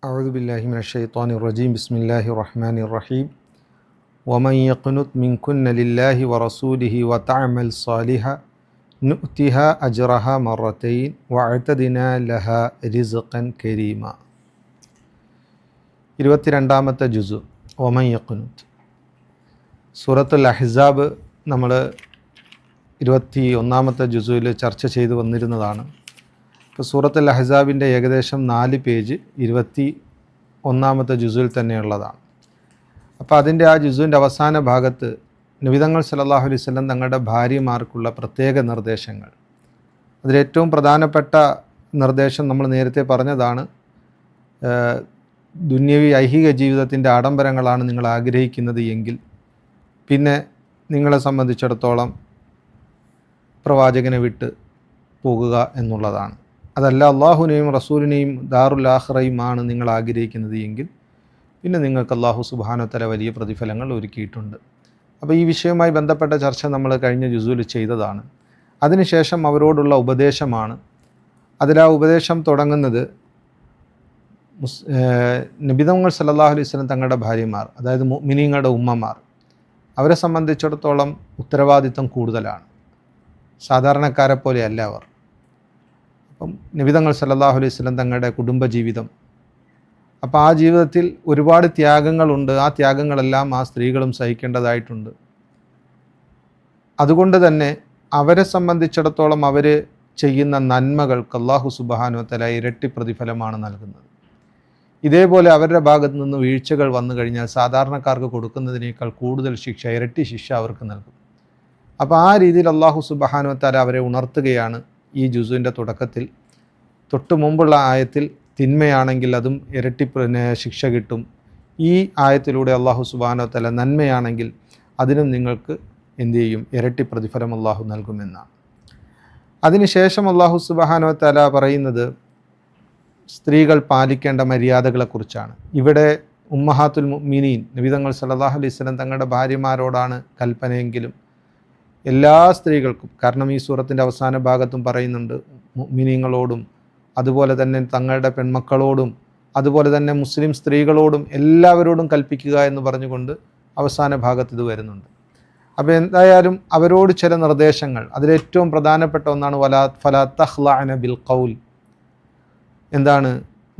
أعوذ بالله من الشيطان الرجيم بسم الله الرحمن الرحيم ومن يقنت منكن لله ورسوله وتعمل صالحا نؤتها أجرها مرتين وأعتدنا لها رزقا كريما 22ാമത്തെ ജുസ് ഒമൻ യഖ്നുത്ത്. സൂറത്തുൽ അഹ്സാബ് നമ്മൾ 21ാമത്തെ ജുസുവിൽ ചർച്ച ചെയ്തു വന്നിരുന്നതാണ്. ഇപ്പോൾ സൂറത്തുൽ അഹ്സാബിൻ്റെ ഏകദേശം 4 പേജ് 21ാമത്തെ ജുസുവിൽ തന്നെയുള്ളതാണ്. അപ്പോൾ അതിൻ്റെ ആ ജുസുവിൻ്റെ അവസാന ഭാഗത്ത് നബിതങ്ങൾ സല്ലല്ലാഹു അലൈഹി വസല്ലം തങ്ങളുടെ ഭാര്യമാർക്കുള്ള പ്രത്യേക നിർദ്ദേശങ്ങൾ, അതിലേറ്റവും പ്രധാനപ്പെട്ട നിർദ്ദേശം നമ്മൾ നേരത്തെ പറഞ്ഞതാണ്. ദുന്യവി ഐഹിക ജീവിതത്തിൻ്റെ ആഡംബരങ്ങളാണ് നിങ്ങൾ ആഗ്രഹിക്കുന്നത് എങ്കിൽ പിന്നെ നിങ്ങളെ സംബന്ധിച്ചിടത്തോളം പ്രവാചകനെ വിട്ട് പോകുക എന്നുള്ളതാണ്. അതല്ല അള്ളാഹുവിനെയും റസൂലിനെയും ദാറുൽ ആഖിറയുമാണ് നിങ്ങൾ ആഗ്രഹിക്കുന്നത് എങ്കിൽ പിന്നെ നിങ്ങൾക്ക് അള്ളാഹു സുബ്ഹാനഹു വ തആല വലിയ പ്രതിഫലങ്ങൾ ഒരുക്കിയിട്ടുണ്ട്. അപ്പോൾ ഈ വിഷയവുമായി ബന്ധപ്പെട്ട ചർച്ച നമ്മൾ കഴിഞ്ഞ ജുസുവിൽ ചെയ്തതാണ്. അതിനുശേഷം അവരോടുള്ള ഉപദേശമാണ്. അതിലാ ഉപദേശം തുടങ്ങുന്നത് നബിതങ്ങൾ സല്ലല്ലാഹു അലൈഹി വസല്ലം തങ്ങളുടെ ഭാര്യമാർ, അതായത് മുഅ്മിനീങ്ങളുടെ ഉമ്മമാർ, അവരെ സംബന്ധിച്ചിടത്തോളം ഉത്തരവാദിത്വം കൂടുതലാണ്. സാധാരണക്കാരെ പോലെയല്ല അവർ. അപ്പം നബിതങ്ങൾ സല്ലല്ലാഹു അലൈഹി വസല്ലം തങ്ങളുടെ കുടുംബജീവിതം, അപ്പോൾ ആ ജീവിതത്തിൽ ഒരുപാട് ത്യാഗങ്ങളുണ്ട്. ആ ത്യാഗങ്ങളെല്ലാം ആ സ്ത്രീകളും സഹിക്കേണ്ടതായിട്ടുണ്ട്. അതുകൊണ്ട് തന്നെ അവരെ സംബന്ധിച്ചിടത്തോളം അവർ ചെയ്യുന്ന നന്മകൾക്ക് അല്ലാഹു സുബ്ഹാനഹു വ തആല ഇരട്ടി പ്രതിഫലമാണ് നൽകുന്നത്. ഇതേപോലെ അവരുടെ ഭാഗത്തു നിന്ന് വീഴ്ചകൾ വന്നു കഴിഞ്ഞാൽ സാധാരണക്കാർക്ക് കൊടുക്കുന്നതിനേക്കാൾ കൂടുതൽ ശിക്ഷ, ഇരട്ടി ശിക്ഷ അവർക്ക് നൽകും. അപ്പോൾ ആ രീതിയിൽ അല്ലാഹു സുബ്ഹാനഹു വ തആല അവരെ ഉണർത്തുകയാണ് ഈ ജുസുവിൻ്റെ തുടക്കത്തിൽ. തൊട്ട് മുമ്പുള്ള ആയത്തിൽ തിന്മയാണെങ്കിൽ അതും ഇരട്ടി ശിക്ഷ കിട്ടും. ഈ ആയത്തിലൂടെ അല്ലാഹു സുബ്ഹാനഹു വ തആല നന്മയാണെങ്കിൽ അതിനും നിങ്ങൾക്ക് എന്തു ചെയ്യും? ഇരട്ടി പ്രതിഫലം അല്ലാഹു നൽകുമെന്നാണ്. അതിനുശേഷം അല്ലാഹു സുബ്ഹാനഹു വ തആല പറയുന്നത് സ്ത്രീകൾ പാലിക്കേണ്ട മര്യാദകളെക്കുറിച്ചാണ്. ഇവിടെ ഉമ്മഹാത്തുൽ മുഅ്മിനീൻ നബിതങ്ങൾ സല്ലല്ലാഹു അലൈഹി വസല്ലം തങ്ങളുടെ ഭാര്യമാരോടാണ് കൽപ്പനയെങ്കിലും എല്ലാ സ്ത്രീകൾക്കും, കാരണം ഈ സൂറത്തിൻ്റെ അവസാന ഭാഗത്തും പറയുന്നുണ്ട് മുഅ്മിനീങ്ങളോടും അതുപോലെ തന്നെ തങ്ങളുടെ പെൺമക്കളോടും അതുപോലെ തന്നെ മുസ്ലിം സ്ത്രീകളോടും എല്ലാവരോടും കൽപ്പിക്കുക എന്ന് പറഞ്ഞുകൊണ്ട് അവസാന ഭാഗത്ത് ഇത് വരുന്നുണ്ട്. അപ്പോൾ എന്തായാലും അവരോട് ചില നിർദ്ദേശങ്ങൾ, അതിലേറ്റവും പ്രധാനപ്പെട്ട ഒന്നാണ് ഫലാ തഖ്ലഅന ബിൽ ഖൗൽ. എന്താണ്?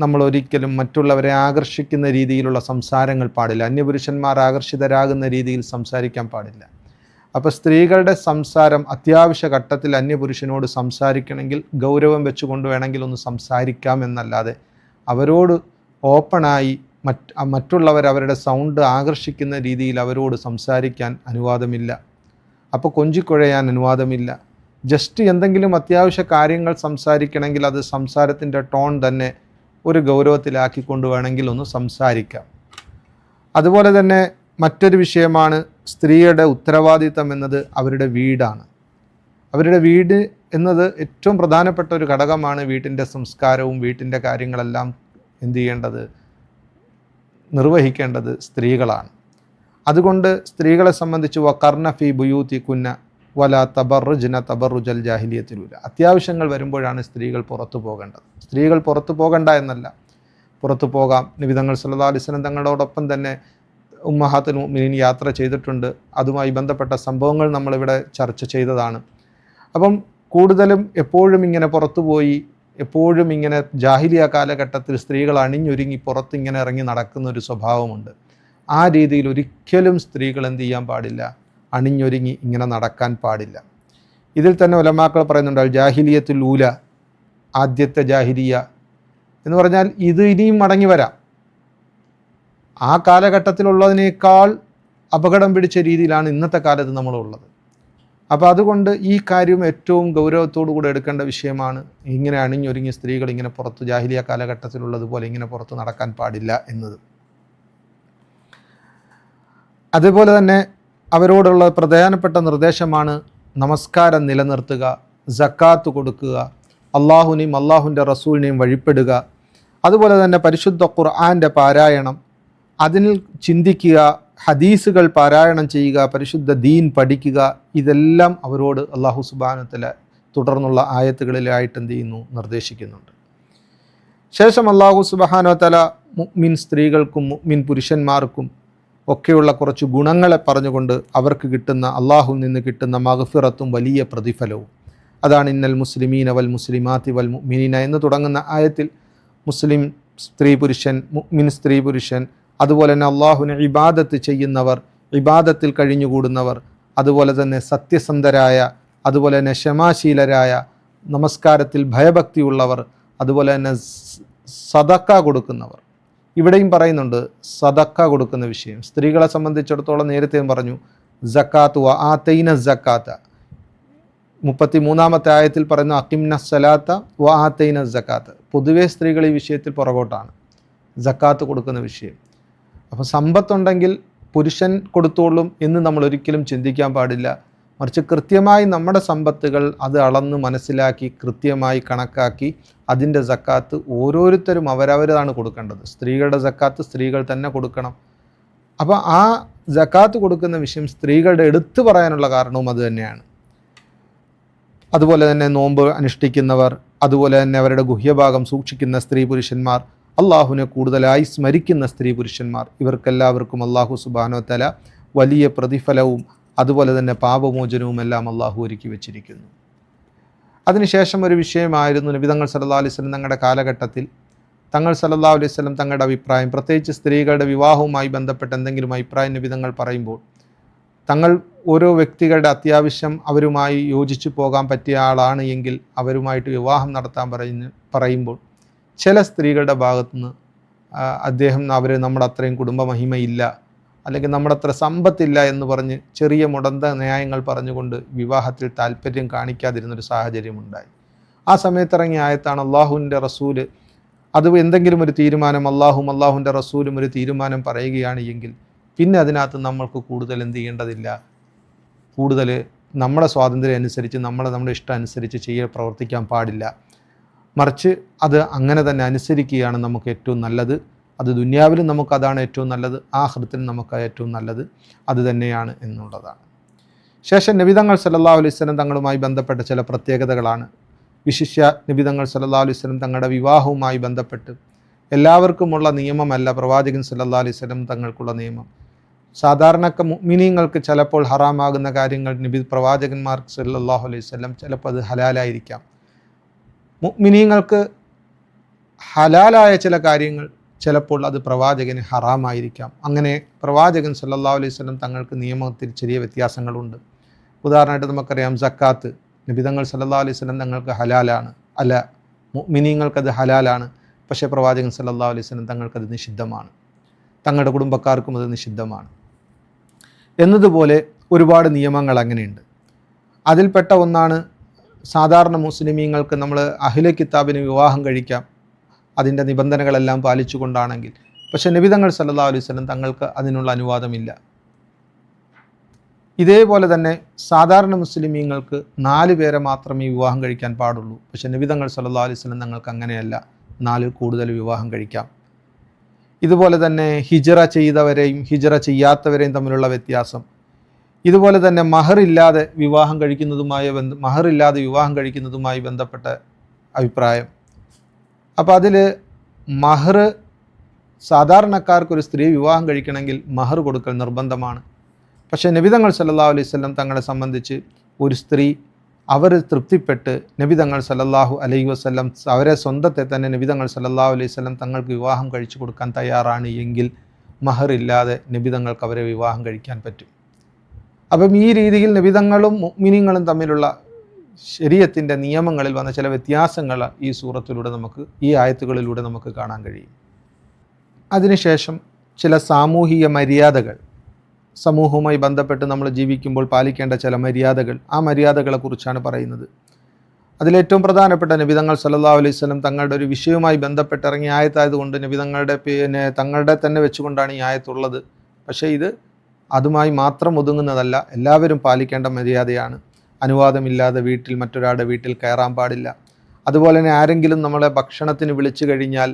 നമ്മൾ ഒരിക്കലും മറ്റുള്ളവരെ ആകർഷിക്കുന്ന രീതിയിലുള്ള സംസാരങ്ങൾ പാടില്ല. അന്യപുരുഷന്മാർ ആകർഷിതരാകുന്ന രീതിയിൽ സംസാരിക്കാൻ പാടില്ല. അപ്പോൾ സ്ത്രീകളുടെ സംസാരം അത്യാവശ്യ ഘട്ടത്തിൽ അന്യപുരുഷനോട് സംസാരിക്കണമെങ്കിൽ ഗൗരവം വെച്ചുകൊണ്ട് വേണമെങ്കിൽ ഒന്ന് സംസാരിക്കാം എന്നല്ലാതെ അവരോട് ഓപ്പണായി മറ്റുള്ളവർ അവരുടെ സൗണ്ട് ആകർഷിക്കുന്ന രീതിയിൽ അവരോട് സംസാരിക്കാൻ അനുവാദമില്ല. അപ്പോൾ കൊഞ്ചിക്കുഴയാൻ അനുവാദമില്ല. ജസ്റ്റ് എന്തെങ്കിലും അത്യാവശ്യ കാര്യങ്ങൾ സംസാരിക്കണമെങ്കിൽ അത് സംസാരത്തിൻ്റെ ടോൺ തന്നെ ഒരു ഗൗരവത്തിലാക്കിക്കൊണ്ട് വേണമെങ്കിൽ ഒന്ന് സംസാരിക്കാം. അതുപോലെ തന്നെ മറ്റൊരു വിഷയമാണ് സ്ത്രീയുടെ ഉത്തരവാദിത്തം എന്നത് അവരുടെ വീടാണ്. അവരുടെ വീട് എന്നത് ഏറ്റവും പ്രധാനപ്പെട്ട ഒരു ഘടകമാണ്. വീട്ടിൻ്റെ സംസ്കാരവും വീട്ടിൻ്റെ കാര്യങ്ങളെല്ലാം എന്തു ചെയ്യേണ്ടത്? നിർവഹിക്കേണ്ടത് സ്ത്രീകളാണ്. അതുകൊണ്ട് സ്ത്രീകളെ സംബന്ധിച്ച് വഖർന ഫീ ബുയൂതികുന്ന വലാ തബറുജ്ന തബറുജൽ ജാഹിലിയ്യത്തിൽ ഊല. അത്യാവശ്യങ്ങൾ വരുമ്പോഴാണ് സ്ത്രീകൾ പുറത്തു പോകേണ്ടത്. സ്ത്രീകൾ പുറത്തു പോകണ്ട എന്നല്ല, പുറത്തു പോകാം. നബിതങ്ങൾ സല്ലല്ലാഹു അലൈഹി വസല്ലം തങ്ങളോടൊപ്പം തന്നെ ഉമ്മഹാത്തുൽ മുഅ്മിനീൻ യാത്ര ചെയ്തിട്ടുണ്ട്. അതുമായി ബന്ധപ്പെട്ട സംഭവങ്ങൾ നമ്മളിവിടെ ചർച്ച ചെയ്തതാണ്. അപ്പം കൂടുതലും എപ്പോഴും ഇങ്ങനെ പുറത്തുപോയി, എപ്പോഴും ഇങ്ങനെ ജാഹിലിയ കാലഘട്ടത്തിൽ സ്ത്രീകൾ അണിഞ്ഞൊരുങ്ങി പുറത്തിങ്ങനെ ഇറങ്ങി നടക്കുന്ന ഒരു സ്വഭാവമുണ്ട്. ആ രീതിയിൽ ഒരിക്കലും സ്ത്രീകൾ എന്ത് ചെയ്യാൻ പാടില്ല? അണിഞ്ഞൊരുങ്ങി ഇങ്ങനെ നടക്കാൻ പാടില്ല. ഇതിൽ തന്നെ ഉലമാക്കൾ പറയുന്നുണ്ട് ജാഹിലിയത്തുൽ ഊല, ആദ്യത്തെ ജാഹിലിയ എന്ന് പറഞ്ഞാൽ ഇത് ഇനിയും മടങ്ങി വരാം. ആ കാലഘട്ടത്തിലുള്ളതിനേക്കാൾ അപകടം പിടിച്ച രീതിയിലാണ് ഇന്നത്തെ കാലത്ത് നമ്മളുള്ളത്. അപ്പോൾ അതുകൊണ്ട് ഈ കാര്യം ഏറ്റവും ഗൗരവത്തോടു കൂടെ എടുക്കേണ്ട വിഷയമാണ്. ഇങ്ങനെ അണിഞ്ഞൊരുങ്ങിയ സ്ത്രീകൾ ഇങ്ങനെ പുറത്ത് ജാഹിലിയ കാലഘട്ടത്തിലുള്ളതുപോലെ ഇങ്ങനെ പുറത്ത് നടക്കാൻ പാടില്ല എന്നത്. അതുപോലെ തന്നെ അവരോടുള്ള പ്രധാനപ്പെട്ട നിർദ്ദേശമാണ് നമസ്കാരം നിലനിർത്തുക, സക്കാത്ത് കൊടുക്കുക, അള്ളാഹുവിനെയും അള്ളാഹുവിൻ്റെ റസൂലിനെയും വഴിപ്പെടുക. അതുപോലെ തന്നെ പരിശുദ്ധ ഖുർആൻ്റെ പാരായണം, അതിൽ ചിന്തിക്കുക, ഹദീസുകൾ പാരായണം ചെയ്യുക, പരിശുദ്ധ ദീൻ പഠിക്കുക. ഇതെല്ലാം അവരോട് അല്ലാഹു സുബ്ഹാനഹു വ തആല തുടർന്നുള്ള ആയത്തുകളിലായിട്ട് എന്ത് ചെയ്യുന്നു? നിർദ്ദേശിക്കുന്നുണ്ട്. ശേഷം അല്ലാഹു സുബ്ഹാനഹു വ തആല മുഅ്മിൻ സ്ത്രീകൾക്കും മുഅ്മിൻ പുരുഷന്മാർക്കും ഒക്കെയുള്ള കുറച്ച് ഗുണങ്ങളെ പറഞ്ഞുകൊണ്ട് അവർക്ക് കിട്ടുന്ന അള്ളാഹുവിൽ നിന്ന് കിട്ടുന്ന മഗ്ഫിറത്തും വലിയ പ്രതിഫലവും, അതാണ് ഇന്നൽ മുസ്ലിമീന വൽ മുസ്ലിമാത്തി വൽ മുഅ്മിനീന എന്ന് തുടങ്ങുന്ന ആയത്തിൽ മുസ്ലിം സ്ത്രീ പുരുഷൻ, മുഅ്മിൻ സ്ത്രീ പുരുഷൻ, അതുപോലെ തന്നെ അള്ളാഹുവിനെ ഇബാദത്ത് ചെയ്യുന്നവർ, ഇബാദത്തിൽ കഴിഞ്ഞുകൂടുന്നവർ, അതുപോലെ തന്നെ സത്യസന്ധരായ, അതുപോലെ തന്നെ ക്ഷമാശീലരായ, നമസ്കാരത്തിൽ ഭയഭക്തിയുള്ളവർ, അതുപോലെ തന്നെ സദക്ക കൊടുക്കുന്നവർ. ഇവിടെയും പറയുന്നുണ്ട് സദക്ക കൊടുക്കുന്ന വിഷയം. സ്ത്രീകളെ സംബന്ധിച്ചിടത്തോളം നേരത്തെയും പറഞ്ഞു സക്കാത്ത് വ ആതൈന സക്കാത്ത, 33-ാമത്തെ ആയത്തിൽ പറയുന്നു അഖിംന സലാത്ത വ ആതൈന സക്കാത്ത്. പൊതുവേ സ്ത്രീകൾ ഈ വിഷയത്തിൽ പുറകോട്ടാണ്, സക്കാത്ത് കൊടുക്കുന്ന വിഷയം. അപ്പോൾ സമ്പത്തുണ്ടെങ്കിൽ പുരുഷൻ കൊടുത്തോളും എന്ന് നമ്മൾ ഒരിക്കലും ചിന്തിക്കാൻ പാടില്ല. മറിച്ച് കൃത്യമായി നമ്മുടെ സമ്പത്തുകൾ അത് അളന്ന് മനസ്സിലാക്കി കൃത്യമായി കണക്കാക്കി അതിൻ്റെ സക്കാത്ത് ഓരോരുത്തരും അവരവരാണ് കൊടുക്കേണ്ടത്. സ്ത്രീകളുടെ സക്കാത്ത് സ്ത്രീകൾ തന്നെ കൊടുക്കണം. അപ്പോൾ ആ സക്കാത്ത് കൊടുക്കുന്ന വിഷയം സ്ത്രീകളുടെ എടുത്തു പറയാനുള്ള കാരണവും അത് തന്നെയാണ്. അതുപോലെ തന്നെ നോമ്പ് അനുഷ്ഠിക്കുന്നവർ, അതുപോലെ തന്നെ അവരുടെ ഗുഹ്യഭാഗം സൂക്ഷിക്കുന്ന സ്ത്രീ പുരുഷന്മാർ, അള്ളാഹുവിനെ കൂടുതലായി സ്മരിക്കുന്ന സ്ത്രീ പുരുഷന്മാർ, ഇവർക്കെല്ലാവർക്കും അള്ളാഹു സുബ്ഹാനഹു വ തആല വലിയ പ്രതിഫലവും അതുപോലെ തന്നെ പാപമോചനവും എല്ലാം അള്ളാഹു ഒരുക്കി വെച്ചിരിക്കുന്നു. അതിനുശേഷം ഒരു വിഷയമായിരുന്നു നബി തങ്ങൾ സല്ലല്ലാഹു അലൈഹി വസല്ലം തങ്ങളുടെ കാലഘട്ടത്തിൽ തങ്ങൾ സല്ലല്ലാഹു അലൈഹി വസല്ലം തങ്ങളുടെ അഭിപ്രായം, പ്രത്യേകിച്ച് സ്ത്രീകളുടെ വിവാഹവുമായി ബന്ധപ്പെട്ട എന്തെങ്കിലും അഭിപ്രായം നബി തങ്ങൾ പറയുമ്പോൾ തങ്ങൾ ഓരോ വ്യക്തികളുടെ അത്യാവശ്യം അവരുമായി യോജിച്ചു പോകാൻ പറ്റിയ ആളാണ് എങ്കിൽ അവരുമായിട്ട് വിവാഹം നടത്താൻ പറയുമ്പോൾ ചില സ്ത്രീകളുടെ ഭാഗത്തുനിന്ന് അദ്ദേഹം അവർ നമ്മുടെ അത്രയും കുടുംബ മഹിമയില്ല, അല്ലെങ്കിൽ നമ്മുടെ അത്ര സമ്പത്തില്ല എന്ന് പറഞ്ഞ് ചെറിയ മുടന്ത ന്യായങ്ങൾ പറഞ്ഞുകൊണ്ട് വിവാഹത്തിൽ താല്പര്യം കാണിക്കാതിരുന്നൊരു സാഹചര്യമുണ്ടായി. ആ സമയത്തിറങ്ങിയ ആയത്താണ് അള്ളാഹുവിൻ്റെ റസൂല് അത് എന്തെങ്കിലും ഒരു തീരുമാനം അള്ളാഹുവിൻ്റെ റസൂലും ഒരു തീരുമാനം പറയുകയാണ് എങ്കിൽ പിന്നെ അതിനകത്ത് നമ്മൾക്ക് കൂടുതൽ എന്ത് ചെയ്യേണ്ടതില്ല, കൂടുതൽ നമ്മുടെ സ്വാതന്ത്ര്യം അനുസരിച്ച് നമ്മുടെ ഇഷ്ടം അനുസരിച്ച് പ്രവർത്തിക്കാൻ പാടില്ല. മറിച്ച് അത് അങ്ങനെ തന്നെ അനുസരിക്കുകയാണ് നമുക്ക് ഏറ്റവും നല്ലത്. അത് ദുനിയാവിലും നമുക്കതാണ് ഏറ്റവും നല്ലത്, ആഖിറത്തിലും നമുക്ക് ഏറ്റവും നല്ലത് അത് തന്നെയാണ് എന്നുള്ളതാണ്. ശേഷം നബി തങ്ങൾ സല്ലല്ലാഹു അലൈഹി വസല്ലം തങ്ങളുമായി ബന്ധപ്പെട്ട ചില പ്രത്യേകതകളാണ്. വിശിഷ്യ നബി തങ്ങൾ സല്ലല്ലാഹു അലൈഹി വസല്ലം തങ്ങളുടെ വിവാഹവുമായി ബന്ധപ്പെട്ട് എല്ലാവർക്കുമുള്ള നിയമമല്ല പ്രവാചകൻ സല്ലല്ലാഹു അലൈഹി വസല്ലം തങ്ങൾക്കുള്ള നിയമം. സാധാരണ മുഅ്മിനീങ്ങൾക്ക് ചിലപ്പോൾ ഹറാമാകുന്ന കാര്യങ്ങൾ പ്രവാചകന്മാർക്ക് സല്ലല്ലാഹു അലൈഹി വസല്ലം ചിലപ്പോൾ അത് ഹലാലായിരിക്കാം. മുഅ്മിനീങ്ങൾക്ക് ഹലാലായ ചില കാര്യങ്ങൾ ചിലപ്പോൾ അത് പ്രവാചകന് ഹറാമായിരിക്കാം. അങ്ങനെ പ്രവാചകൻ സല്ലല്ലാഹു അലൈഹി വസല്ലം തങ്ങൾക്ക് നിയമത്തിൽ ചെറിയ വ്യത്യാസങ്ങളുണ്ട്. ഉദാഹരണമായിട്ട് നമുക്കറിയാം സക്കാത്ത് നബി തങ്ങൾ സല്ലല്ലാഹു അലൈഹി വസല്ലം തങ്ങൾക്ക് ഹലാലാണ്, അല്ല മുഅ്മിനീങ്ങൾക്കത് ഹലാലാണ്. പക്ഷേ പ്രവാചകൻ സല്ലല്ലാഹു അലൈഹി വസല്ലം തങ്ങൾക്കത് നിഷിദ്ധമാണ്, തങ്ങളുടെ കുടുംബക്കാർക്കും അത് നിഷിദ്ധമാണ്. എന്നതുപോലെ ഒരുപാട് നിയമങ്ങൾ അങ്ങനെയുണ്ട്. അതിൽപ്പെട്ട ഒന്നാണ് സാധാരണ മുസ്ലിമീങ്ങൾക്ക് നമ്മൾ അഹ്ലെ കിതാബിന് വിവാഹം കഴിക്കാം, അതിൻ്റെ നിബന്ധനകളെല്ലാം പാലിച്ചുകൊണ്ടാണെങ്കിൽ. പക്ഷേ നബി തങ്ങൾ സല്ലല്ലാഹു അലൈഹി വസല്ലം തങ്ങൾക്ക് അതിനുള്ള അനുവാദമില്ല. ഇതേപോലെ തന്നെ സാധാരണ മുസ്ലിമീങ്ങൾക്ക് 4 പേരെ മാത്രമേ വിവാഹം കഴിക്കാൻ പാടുള്ളൂ. പക്ഷേ നബി തങ്ങൾ സല്ലല്ലാഹു അലൈഹി വസല്ലം തങ്ങൾക്ക് അങ്ങനെയല്ല, 4 കൂടുതൽ വിവാഹം കഴിക്കാം. ഇതുപോലെ തന്നെ ഹിജ്റ ചെയ്തവരെയും ഹിജ്റ ചെയ്യാത്തവരെയും തമ്മിലുള്ള വ്യത്യാസം. ഇതുപോലെ തന്നെ മഹറില്ലാതെ വിവാഹം കഴിക്കുന്നതുമായി ബന്ധപ്പെട്ട അഭിപ്രായം. അപ്പോൾ അതിൽ മഹർ സാധാരണക്കാർക്കൊരു സ്ത്രീ വിവാഹം കഴിക്കണമെങ്കിൽ മഹർ കൊടുക്കൽ നിർബന്ധമാണ്. പക്ഷേ നബി തങ്ങൾ സല്ലല്ലാഹു അലൈഹി വസല്ലം തങ്ങളെ സംബന്ധിച്ച് ഒരു സ്ത്രീ അവർ തൃപ്തിപ്പെട്ട് നബി തങ്ങൾ സല്ലല്ലാഹു അലൈഹി വസല്ലം അവരെ സ്വന്തത്തെ തന്നെ നബി തങ്ങൾ സല്ലല്ലാഹു അലൈഹി വസല്ലം തങ്ങൾക്ക് വിവാഹം കഴിച്ചു കൊടുക്കാൻ തയ്യാറാണ് എങ്കിൽ മഹർ ഇല്ലാതെ നബി തങ്ങൾക്ക് അവരെ വിവാഹം കഴിക്കാൻ പറ്റും. അപ്പം ഈ രീതിയിൽ നബി തങ്ങളും മുഅ്മിനീങ്ങളും തമ്മിലുള്ള ശരീഅത്തിൻ്റെ നിയമങ്ങളിൽ വന്ന ചില വ്യത്യാസങ്ങൾ ഈ സൂറത്തിലൂടെ ഈ ആയത്തുകളിലൂടെ നമുക്ക് കാണാൻ കഴിയും. അതിനുശേഷം ചില സാമൂഹിക മര്യാദകൾ, സമൂഹവുമായി ബന്ധപ്പെട്ട് നമ്മൾ ജീവിക്കുമ്പോൾ പാലിക്കേണ്ട ചില മര്യാദകൾ, ആ മര്യാദകളെക്കുറിച്ചാണ് പറയുന്നത്. അതിലേറ്റവും പ്രധാനപ്പെട്ട നബി തങ്ങൾ സല്ലല്ലാഹു അലൈഹി വസല്ലം തങ്ങളുടെ ഒരു വിഷയവുമായി ബന്ധപ്പെട്ട് ഇറങ്ങിയ ആയത്തായതുകൊണ്ട് നബി തങ്ങളുടെ തന്നെ വെച്ചുകൊണ്ടാണ് ഈ ആയത്തുള്ളത്. പക്ഷേ ഇത് അതുമായി മാത്രം ഒതുങ്ങുന്നതല്ല, എല്ലാവരും പാലിക്കേണ്ട മര്യാദയാണ്. അനുവാദമില്ലാതെ മറ്റൊരാളുടെ വീട്ടിൽ കയറാൻ പാടില്ല. അതുപോലെ തന്നെ ആരെങ്കിലും നമ്മളെ ഭക്ഷണത്തിന് വിളിച്ചു കഴിഞ്ഞാൽ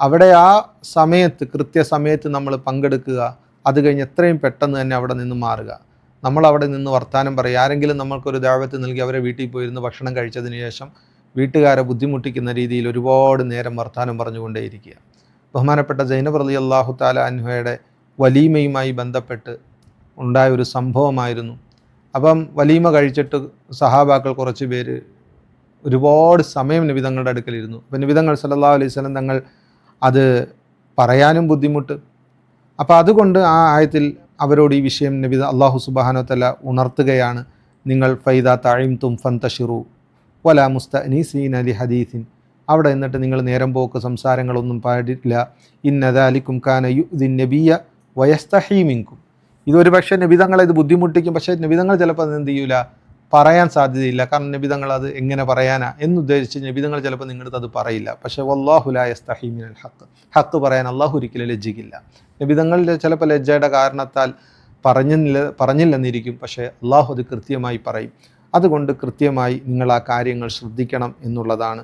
അവിടെ ആ സമയത്ത് കൃത്യസമയത്ത് നമ്മൾ പങ്കെടുക്കുക, അത് കഴിഞ്ഞ് എത്രയും പെട്ടെന്ന് തന്നെ അവിടെ നിന്ന് മാറുക. നമ്മളവിടെ നിന്ന് വർത്തമാനം പറയുക. ആരെങ്കിലും നമ്മൾക്കൊരു ദഅവത്ത് നൽകി അവരെ വീട്ടിൽ പോയിരുന്ന് ഭക്ഷണം കഴിച്ചതിന് ശേഷം വീട്ടുകാരെ ബുദ്ധിമുട്ടിക്കുന്ന രീതിയിൽ ഒരുപാട് നേരം വർത്തമാനം പറഞ്ഞുകൊണ്ടേയിരിക്കുക. ബഹുമാനപ്പെട്ട സൈനബ് റളിയല്ലാഹു തആല അൻഹയുടെ വലീമയുമായി ബന്ധപ്പെട്ട് ഉണ്ടായ ഒരു സംഭവമായിരുന്നു. അപ്പം വലീമ കഴിച്ചിട്ട് സഹാബാക്കൾ കുറച്ച് പേര് ഒരുപാട് സമയം നബി തങ്ങളുടെ അടുക്കലിരുന്നു. അപ്പം നബി തങ്ങൾ സല്ലല്ലാഹു അലൈഹി വസല്ലം തങ്ങൾ അത് പറയാനും ബുദ്ധിമുട്ട്. അപ്പോൾ അതുകൊണ്ട് ആ ആയത്തിൽ അവരോട് ഈ വിഷയം നബി അല്ലാഹു സുബ്ഹാനഹു വ തആല ഉണർത്തുകയാണ്. നിങ്ങൾ ഫൈദാ തഅയിംതും ഫന്തശിറു വലാ മുസ്തഅനീസീന ലിഹദീസിൻ, അവിടെ നിന്നിട്ട് നിങ്ങൾ നേരം പോക്ക് സംസാരങ്ങളൊന്നും പാടില്ല. ഇന്ന ദാലികും കാന യുദിൻ നബിയ വയസ്തഹീ മിൻകും, ഇതൊരു പക്ഷേ നബിതങ്ങളെ ഇത് ബുദ്ധിമുട്ടിക്കും. പക്ഷേ നബിതങ്ങൾ ചിലപ്പോൾ അത് എന്ത് ചെയ്യൂല, പറയാൻ സാധ്യതയില്ല. കാരണം നബിതങ്ങൾ അത് എങ്ങനെ പറയാനാ എന്നുദ്ദേശിച്ച് നബിതങ്ങൾ ചിലപ്പോൾ നിങ്ങളുടെ അത് പറയില്ല. പക്ഷേ വല്ലാഹു ലാ യസ്തഹീ മിനൽ ഹഖ്, ഹക്ക് പറയാൻ അള്ളാഹു ഒരിക്കലും ലജ്ജിക്കില്ല. നബിതങ്ങളിൽ ചിലപ്പോൾ ലജ്ജയുടെ കാരണത്താൽ പറഞ്ഞില്ലെന്നിരിക്കും, പക്ഷേ അള്ളാഹു അത് കൃത്യമായി പറയും. അതുകൊണ്ട് കൃത്യമായി നിങ്ങൾ ആ കാര്യങ്ങൾ ശ്രദ്ധിക്കണം എന്നുള്ളതാണ്.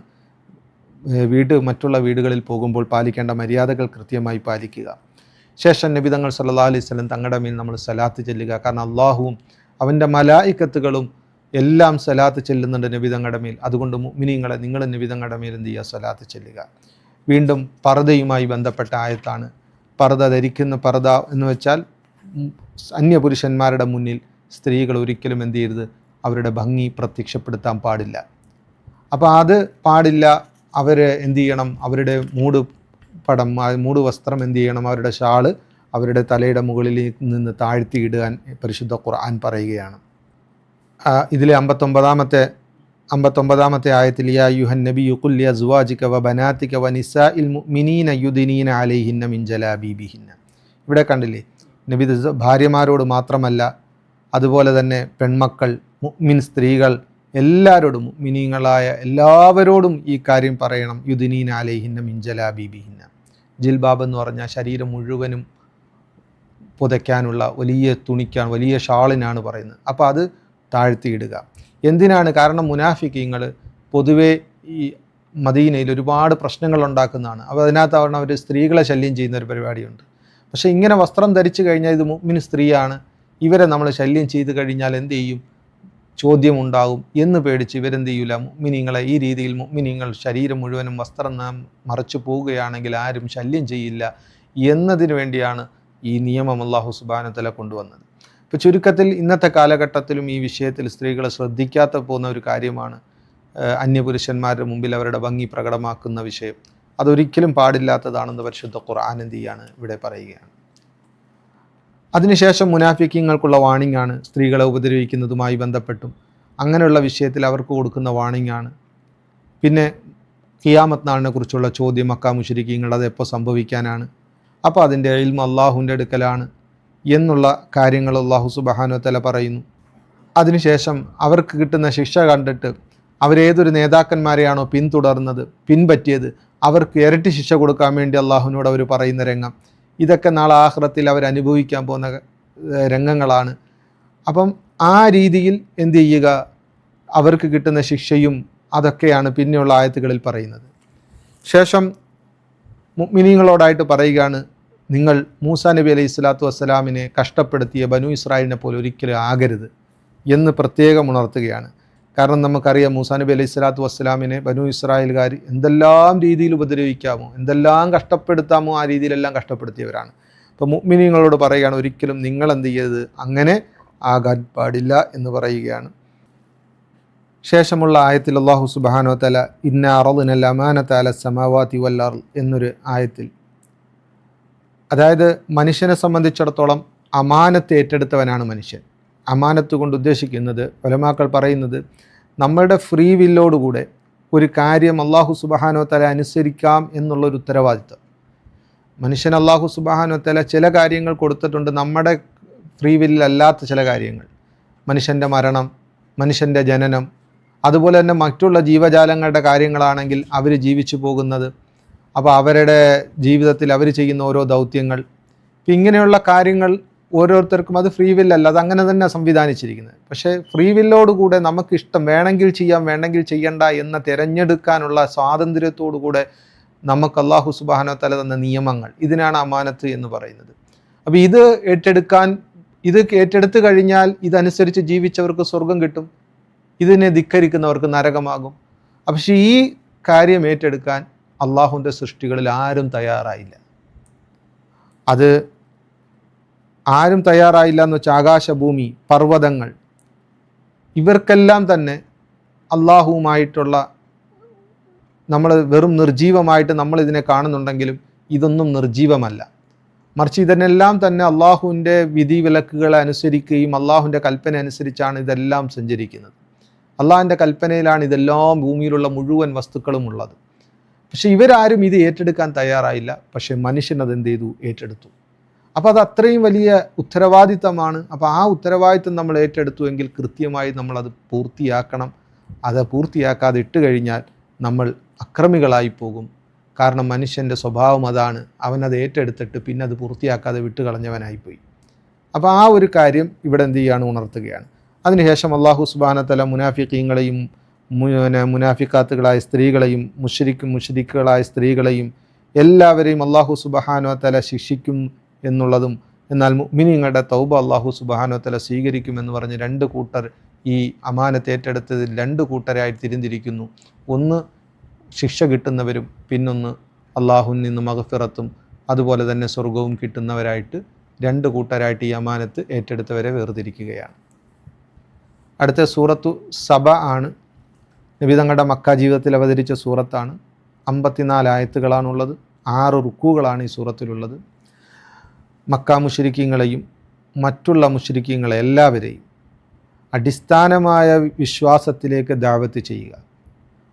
മറ്റുള്ള വീടുകളിൽ പോകുമ്പോൾ പാലിക്കേണ്ട മര്യാദകൾ കൃത്യമായി പാലിക്കുക. ശേഷം നബി തങ്ങൾ സല്ലല്ലാഹു അലൈഹി വസല്ലം തങ്ങളുടെ മേൽ നമ്മൾ സലാത്ത് ചെല്ലുക. കാരണം അള്ളാഹുവും അവൻ്റെ മലായിക്കത്തുകളും എല്ലാം സലാത്ത് ചെല്ലുന്നുണ്ട് നബി തങ്ങളുടെ മേൽ. അതുകൊണ്ട് മുഅ്മിനീങ്ങളെ നിങ്ങൾ നബി തങ്ങളുടെ മേൽ എന്ത് ചെയ്യുക, സലാത്ത് ചെല്ലുക. വീണ്ടും പർദയുമായി ബന്ധപ്പെട്ട ആയത്താണ്. പർദ ധരിക്കുന്ന പർദ എന്ന് വെച്ചാൽ അന്യപുരുഷന്മാരുടെ മുന്നിൽ സ്ത്രീകൾ ഒരിക്കലും എന്ത് ചെയ്യരുത്, അവരുടെ ഭംഗി പ്രത്യക്ഷപ്പെടുത്താൻ പാടില്ല. അപ്പോൾ അത് പാടില്ല. അവർ എന്ത് ചെയ്യണം, അവരുടെ മൂട് വസ്ത്രം എന്ത് ചെയ്യണം, അവരുടെ ഷാള് അവരുടെ തലയുടെ മുകളിൽ നിന്ന് താഴ്ത്തിയിടാൻ പരിശുദ്ധ ഖുർആൻ പറയുകയാണ്. ഇതിലെ 59-ാമത്തെ ആയത്തിൽ യാ അയ്യുഹൻ നബിയ്യു ഖുൽ ലിഅസ്വാജിക വബനാതിക വനിസാഇൽ മുഅ്മിനീന യുദ്നീന അലൈഹിന്ന മിൻ ജലാബീബിഹിന്ന. ഇവിടെ കണ്ടില്ലേ, നബി ഭാര്യമാരോട് മാത്രമല്ല, അതുപോലെ തന്നെ പെൺമക്കൾ, മുഅ്മിൻ സ്ത്രീകൾ എല്ലാവരോടും, മുഅ്മിനീങ്ങളായ എല്ലാവരോടും ഈ കാര്യം പറയണം. യുദ്നീന അലൈഹിന്ന മിൻ ജലാബീബിഹിന്ന. ജിൽബാബ് എന്ന് പറഞ്ഞാൽ ശരീരം മുഴുവനും പുതയ്ക്കാനുള്ള വലിയ തുണിക്കാണ്, വലിയ ഷാളിനാണ് പറയുന്നത്. അപ്പോൾ അത് താഴ്ത്തിയിടുക. എന്തിനാണ്? കാരണം മുനാഫിക്കീങ്ങൾ പൊതുവേ ഈ മദീനയിൽ ഒരുപാട് പ്രശ്നങ്ങൾ ഉണ്ടാക്കുന്നതാണ്. അപ്പോൾ അതിനകത്ത് അവർ സ്ത്രീകളെ ശല്യം ചെയ്യുന്ന ഒരു പരിപാടിയുണ്ട്. പക്ഷേ ഇങ്ങനെ വസ്ത്രം ധരിച്ചു കഴിഞ്ഞാൽ ഇത് മുഅ്മിൻ സ്ത്രീയാണ്, ഇവരെ നമ്മൾ ശല്യം ചെയ്ത് കഴിഞ്ഞാൽ എന്ത് ചെയ്യും, ചോദ്യമുണ്ടാകും എന്ന് പേടിച്ച് ഇവരെന്ത് ചെയ്യൂല, മുഅ്മിനീങ്ങളെ ഈ രീതിയിൽ മുഅ്മിനീങ്ങൾ ശരീരം മുഴുവനും വസ്ത്രം മറച്ചു പോവുകയാണെങ്കിൽ ആരും ശല്യം ചെയ്യില്ല എന്നതിന് വേണ്ടിയാണ് ഈ നിയമം അല്ലാഹു സുബ്ഹാനഹു വ തആല കൊണ്ടുവന്നത്. ഇപ്പോൾ ചുരുക്കത്തിൽ ഇന്നത്തെ കാലഘട്ടത്തിലും ഈ വിഷയത്തിൽ സ്ത്രീകൾ ശ്രദ്ധിക്കാത്ത പോകുന്ന ഒരു കാര്യമാണ് അന്യപുരുഷന്മാരുടെ മുമ്പിൽ അവരുടെ ഭംഗി പ്രകടമാക്കുന്ന വിഷയം. അതൊരിക്കലും പാടില്ലാത്തതാണെന്ന് പരിശുദ്ധ ഖുർആൻ എന്ത് ചെയ്യാണ്, ഇവിടെ പറയുകയാണ്. അതിനുശേഷം മുനാഫിക്കീങ്ങൾക്കുള്ള വാണിംഗ് ആണ് സ്ത്രീകളെ ഉപദ്രവിക്കുന്നതുമായി ബന്ധപ്പെട്ടും അങ്ങനെയുള്ള വിഷയത്തിൽ അവർക്ക് കൊടുക്കുന്ന വാണിംഗ് ആണ്. പിന്നെ ഖിയാമത്ത് നാളിനെ കുറിച്ചുള്ള ചോദ്യം, മക്ക മുശ്രിക്കീങ്ങൾ അത് എപ്പോൾ സംഭവിക്കാനാണ്, അപ്പോൾ അതിൻ്റെ ഇൽമു അള്ളാഹുവിൻ്റെ അടുക്കലാണ് എന്നുള്ള കാര്യങ്ങൾ അല്ലാഹു സുബ്ഹാനഹു വ തആല പറയുന്നു. അതിനുശേഷം അവർക്ക് കിട്ടുന്ന ശിക്ഷ കണ്ടിട്ട് അവരേതൊരു നേതാക്കന്മാരെയാണോ പിൻപറ്റിയത് അവർക്ക് ഇരട്ടി ശിക്ഷ കൊടുക്കാൻ വേണ്ടി അള്ളാഹുവിനോട് അവർ പറയുന്ന രംഗം, ഇതൊക്കെ നാളെ ആഖിറത്തിൽ അവർ അനുഭവിക്കാൻ പോകുന്ന രംഗങ്ങളാണ്. അപ്പം ആ രീതിയിൽ എന്ത് ചെയ്യുക, അവർക്ക് കിട്ടുന്ന ശിക്ഷയും അതൊക്കെയാണ് പിന്നെയുള്ള ആയത്തുകളിൽ പറയുന്നത്. ശേഷം മുഅ്മിനീങ്ങളോടായിട്ട് പറയുകയാണ്, നിങ്ങൾ മൂസാ നബി അലൈഹി സ്വലാത്തു വസ്സലാമിനെ കഷ്ടപ്പെടുത്തിയ ബനു ഇസ്രായേലിനെ പോലെ ഒരിക്കലും ആകരുത് എന്ന് പ്രത്യേകം ഉണർത്തുകയാണ്. കാരണം നമുക്കറിയാം, മൂസാ നബി അലൈഹി സ്വലാത്തു വസ്സലാമിനെ ബനു ഇസ്രായേൽക്കാർ എന്തെല്ലാം രീതിയിൽ ഉപദ്രവിക്കാമോ, എന്തെല്ലാം കഷ്ടപ്പെടുത്താമോ ആ രീതിയിലെല്ലാം കഷ്ടപ്പെടുത്തിയവരാണ്. അപ്പോൾ മുഅ്മിനീങ്ങളോട് പറയുകയാണ്, ഒരിക്കലും നിങ്ങൾ എന്ത് ചെയ്യരുത്, അങ്ങനെ ആകാൻ പാടില്ല എന്ന് പറയുകയാണ്. ശേഷമുള്ള ആയത്തിൽ അല്ലാഹു സുബ്ഹാനഹു വ തആല ഇന്നാ അറദ്നൽ അമാനത അല സമാവാതി വൽ അർദ് എന്നൊരു ആയത്തിൽ, അതായത് മനുഷ്യനെ സംബന്ധിച്ചിടത്തോളം അമാനത്ത് ഏറ്റെടുത്തവനാണ് മനുഷ്യൻ. അമാനത്ത് കൊണ്ട് ഉദ്ദേശിക്കുന്നത്, ഉലമാക്കൾ പറയുന്നത്, നമ്മളുടെ ഫ്രീ വില്ലോടുകൂടെ ഒരു കാര്യം അല്ലാഹു സുബ്ഹാനഹു വ തആല അനുസരിക്കാം എന്നുള്ളൊരു ഉത്തരവാദിത്വം. മനുഷ്യൻ അല്ലാഹു സുബ്ഹാനഹു വ തആല ചില കാര്യങ്ങൾ കൊടുത്തിട്ടുണ്ട്, നമ്മുടെ ഫ്രീ വില്ലല്ലാത്ത ചില കാര്യങ്ങൾ, മനുഷ്യൻ്റെ മരണം, മനുഷ്യൻ്റെ ജനനം, അതുപോലെ തന്നെ മറ്റുള്ള ജീവജാലങ്ങളുടെ കാര്യങ്ങളാണെങ്കിൽ അവർ ജീവിച്ചു പോകുന്നത്, അപ്പോൾ അവരുടെ ജീവിതത്തിൽ അവർ ചെയ്യുന്ന ഓരോ ദൗത്യങ്ങൾ, ഇപ്പം ഇങ്ങനെയുള്ള കാര്യങ്ങൾ ഓരോരുത്തർക്കും അത് ഫ്രീ വില്ലല്ല, അത് അങ്ങനെ തന്നെ സംവിധാനിച്ചിരിക്കുന്നത്. പക്ഷേ ഫ്രീ വില്ലോടുകൂടെ നമുക്കിഷ്ടം വേണമെങ്കിൽ ചെയ്യാം, വേണമെങ്കിൽ ചെയ്യണ്ട എന്ന തിരഞ്ഞെടുക്കാനുള്ള സ്വാതന്ത്ര്യത്തോടുകൂടെ നമുക്ക് അല്ലാഹു സുബ്ഹാനഹു വ തആല തന്ന നിയമങ്ങൾ, ഇതിനാണ് അമാനത്ത് എന്ന് പറയുന്നത്. അപ്പോൾ ഇത് ഏറ്റെടുത്ത് കഴിഞ്ഞാൽ ഇതനുസരിച്ച് ജീവിച്ചവർക്ക് സ്വർഗം കിട്ടും, ഇതിനെ ധിക്കരിക്കുന്നവർക്ക് നരകമാകും. പക്ഷേ ഈ കാര്യം ഏറ്റെടുക്കാൻ അള്ളാഹുവിൻ്റെ സൃഷ്ടികളിൽ ആരും തയ്യാറായില്ല. അത് ആരും തയ്യാറായില്ല എന്ന് വെച്ചാൽ ആകാശഭൂമി, പർവ്വതങ്ങൾ, ഇവർക്കെല്ലാം തന്നെ അള്ളാഹുവുമായിട്ടുള്ള, നമ്മൾ വെറും നിർജീവമായിട്ട് നമ്മൾ ഇതിനെ കാണുന്നുണ്ടെങ്കിലും ഇതൊന്നും നിർജീവമല്ല. മറിച്ച് ഇതിനെല്ലാം തന്നെ അള്ളാഹുവിൻ്റെ വിധി വിലക്കുകളെ അനുസരിക്കുകയും അള്ളാഹുവിൻ്റെ കൽപ്പന അനുസരിച്ചാണ് ഇതെല്ലാം സഞ്ചരിക്കുന്നത്. അള്ളാഹുവിൻ്റെ കൽപ്പനയിലാണ് ഇതെല്ലാം ഭൂമിയിലുള്ള മുഴുവൻ വസ്തുക്കളും ഉള്ളത്. പക്ഷെ ഇവരാരും ഇത് ഏറ്റെടുക്കാൻ തയ്യാറായില്ല. പക്ഷെ മനുഷ്യൻ അതെന്ത് ചെയ്തു? ഏറ്റെടുത്തു. അപ്പോൾ അത് അത്രയും വലിയ ഉത്തരവാദിത്തമാണ്. അപ്പോൾ ആ ഉത്തരവാദിത്തം നമ്മൾ ഏറ്റെടുത്തുവെങ്കിൽ കൃത്യമായി നമ്മളത് പൂർത്തിയാക്കണം. അത് പൂർത്തിയാക്കാതെ ഇട്ട് കഴിഞ്ഞാൽ നമ്മൾ അക്രമികളായി പോകും. കാരണം മനുഷ്യൻ്റെ സ്വഭാവം അതാണ്. അവനത് ഏറ്റെടുത്തിട്ട് പിന്നെ അത് പൂർത്തിയാക്കാതെ വിട്ടുകളഞ്ഞവനായിപ്പോയി. അപ്പോൾ ആ ഒരു കാര്യം ഇവിടെ എന്ത് ചെയ്യാണ്? ഉണർത്തുകയാണ്. അതിനുശേഷം അള്ളാഹു സുബ്ഹാനഹു വ തആല മുനാഫിഖീങ്ങളെയും മുനാഫിക്കാത്തുകളായ സ്ത്രീകളെയും മുശ്രിക്കുകളായ സ്ത്രീകളെയും എല്ലാവരെയും അള്ളാഹു സുബ്ഹാനഹു വ തആല ശിക്ഷിക്കും എന്നുള്ളതും, എന്നാൽ മുഅ്മിനീങ്ങളുടെ തൗബ അള്ളാഹു സുബ്ഹാനഹു വ തആല സ്വീകരിക്കുമെന്ന് പറഞ്ഞ് രണ്ട് കൂട്ടർ ഈ അമാനത്ത് ഏറ്റെടുത്തതിൽ രണ്ട് കൂട്ടരായി തിരിഞ്ഞിരിക്കുന്നു. ഒന്ന് ശിക്ഷ കിട്ടുന്നവരും, പിന്നൊന്ന് അള്ളാഹുവിൽ നിന്ന് മഗ്ഫിറത്തും അതുപോലെ തന്നെ സ്വർഗവും കിട്ടുന്നവരായിട്ട് രണ്ട് കൂട്ടരായിട്ട് ഈ അമാനത്ത് ഏറ്റെടുത്തവരെ വേർതിരിക്കുകയാണ്. അടുത്ത സൂറത്തു സബ ആണ്. നബി തങ്ങളുടെ മക്ക ജീവിതത്തിൽ അവതരിച്ച സൂറത്താണ്. 54 ആയത്തുകളാണുള്ളത്. 6 റുക്കുകളാണ് ഈ സൂറത്തിലുള്ളത്. മക്ക മുശ്രിക്കീങ്ങളെയും മറ്റുള്ള മുശ്രിക്കീങ്ങളെ എല്ലാവരെയും അടിസ്ഥാനമായ വിശ്വാസത്തിലേക്ക് ദഅവത്ത് ചെയ്യുക,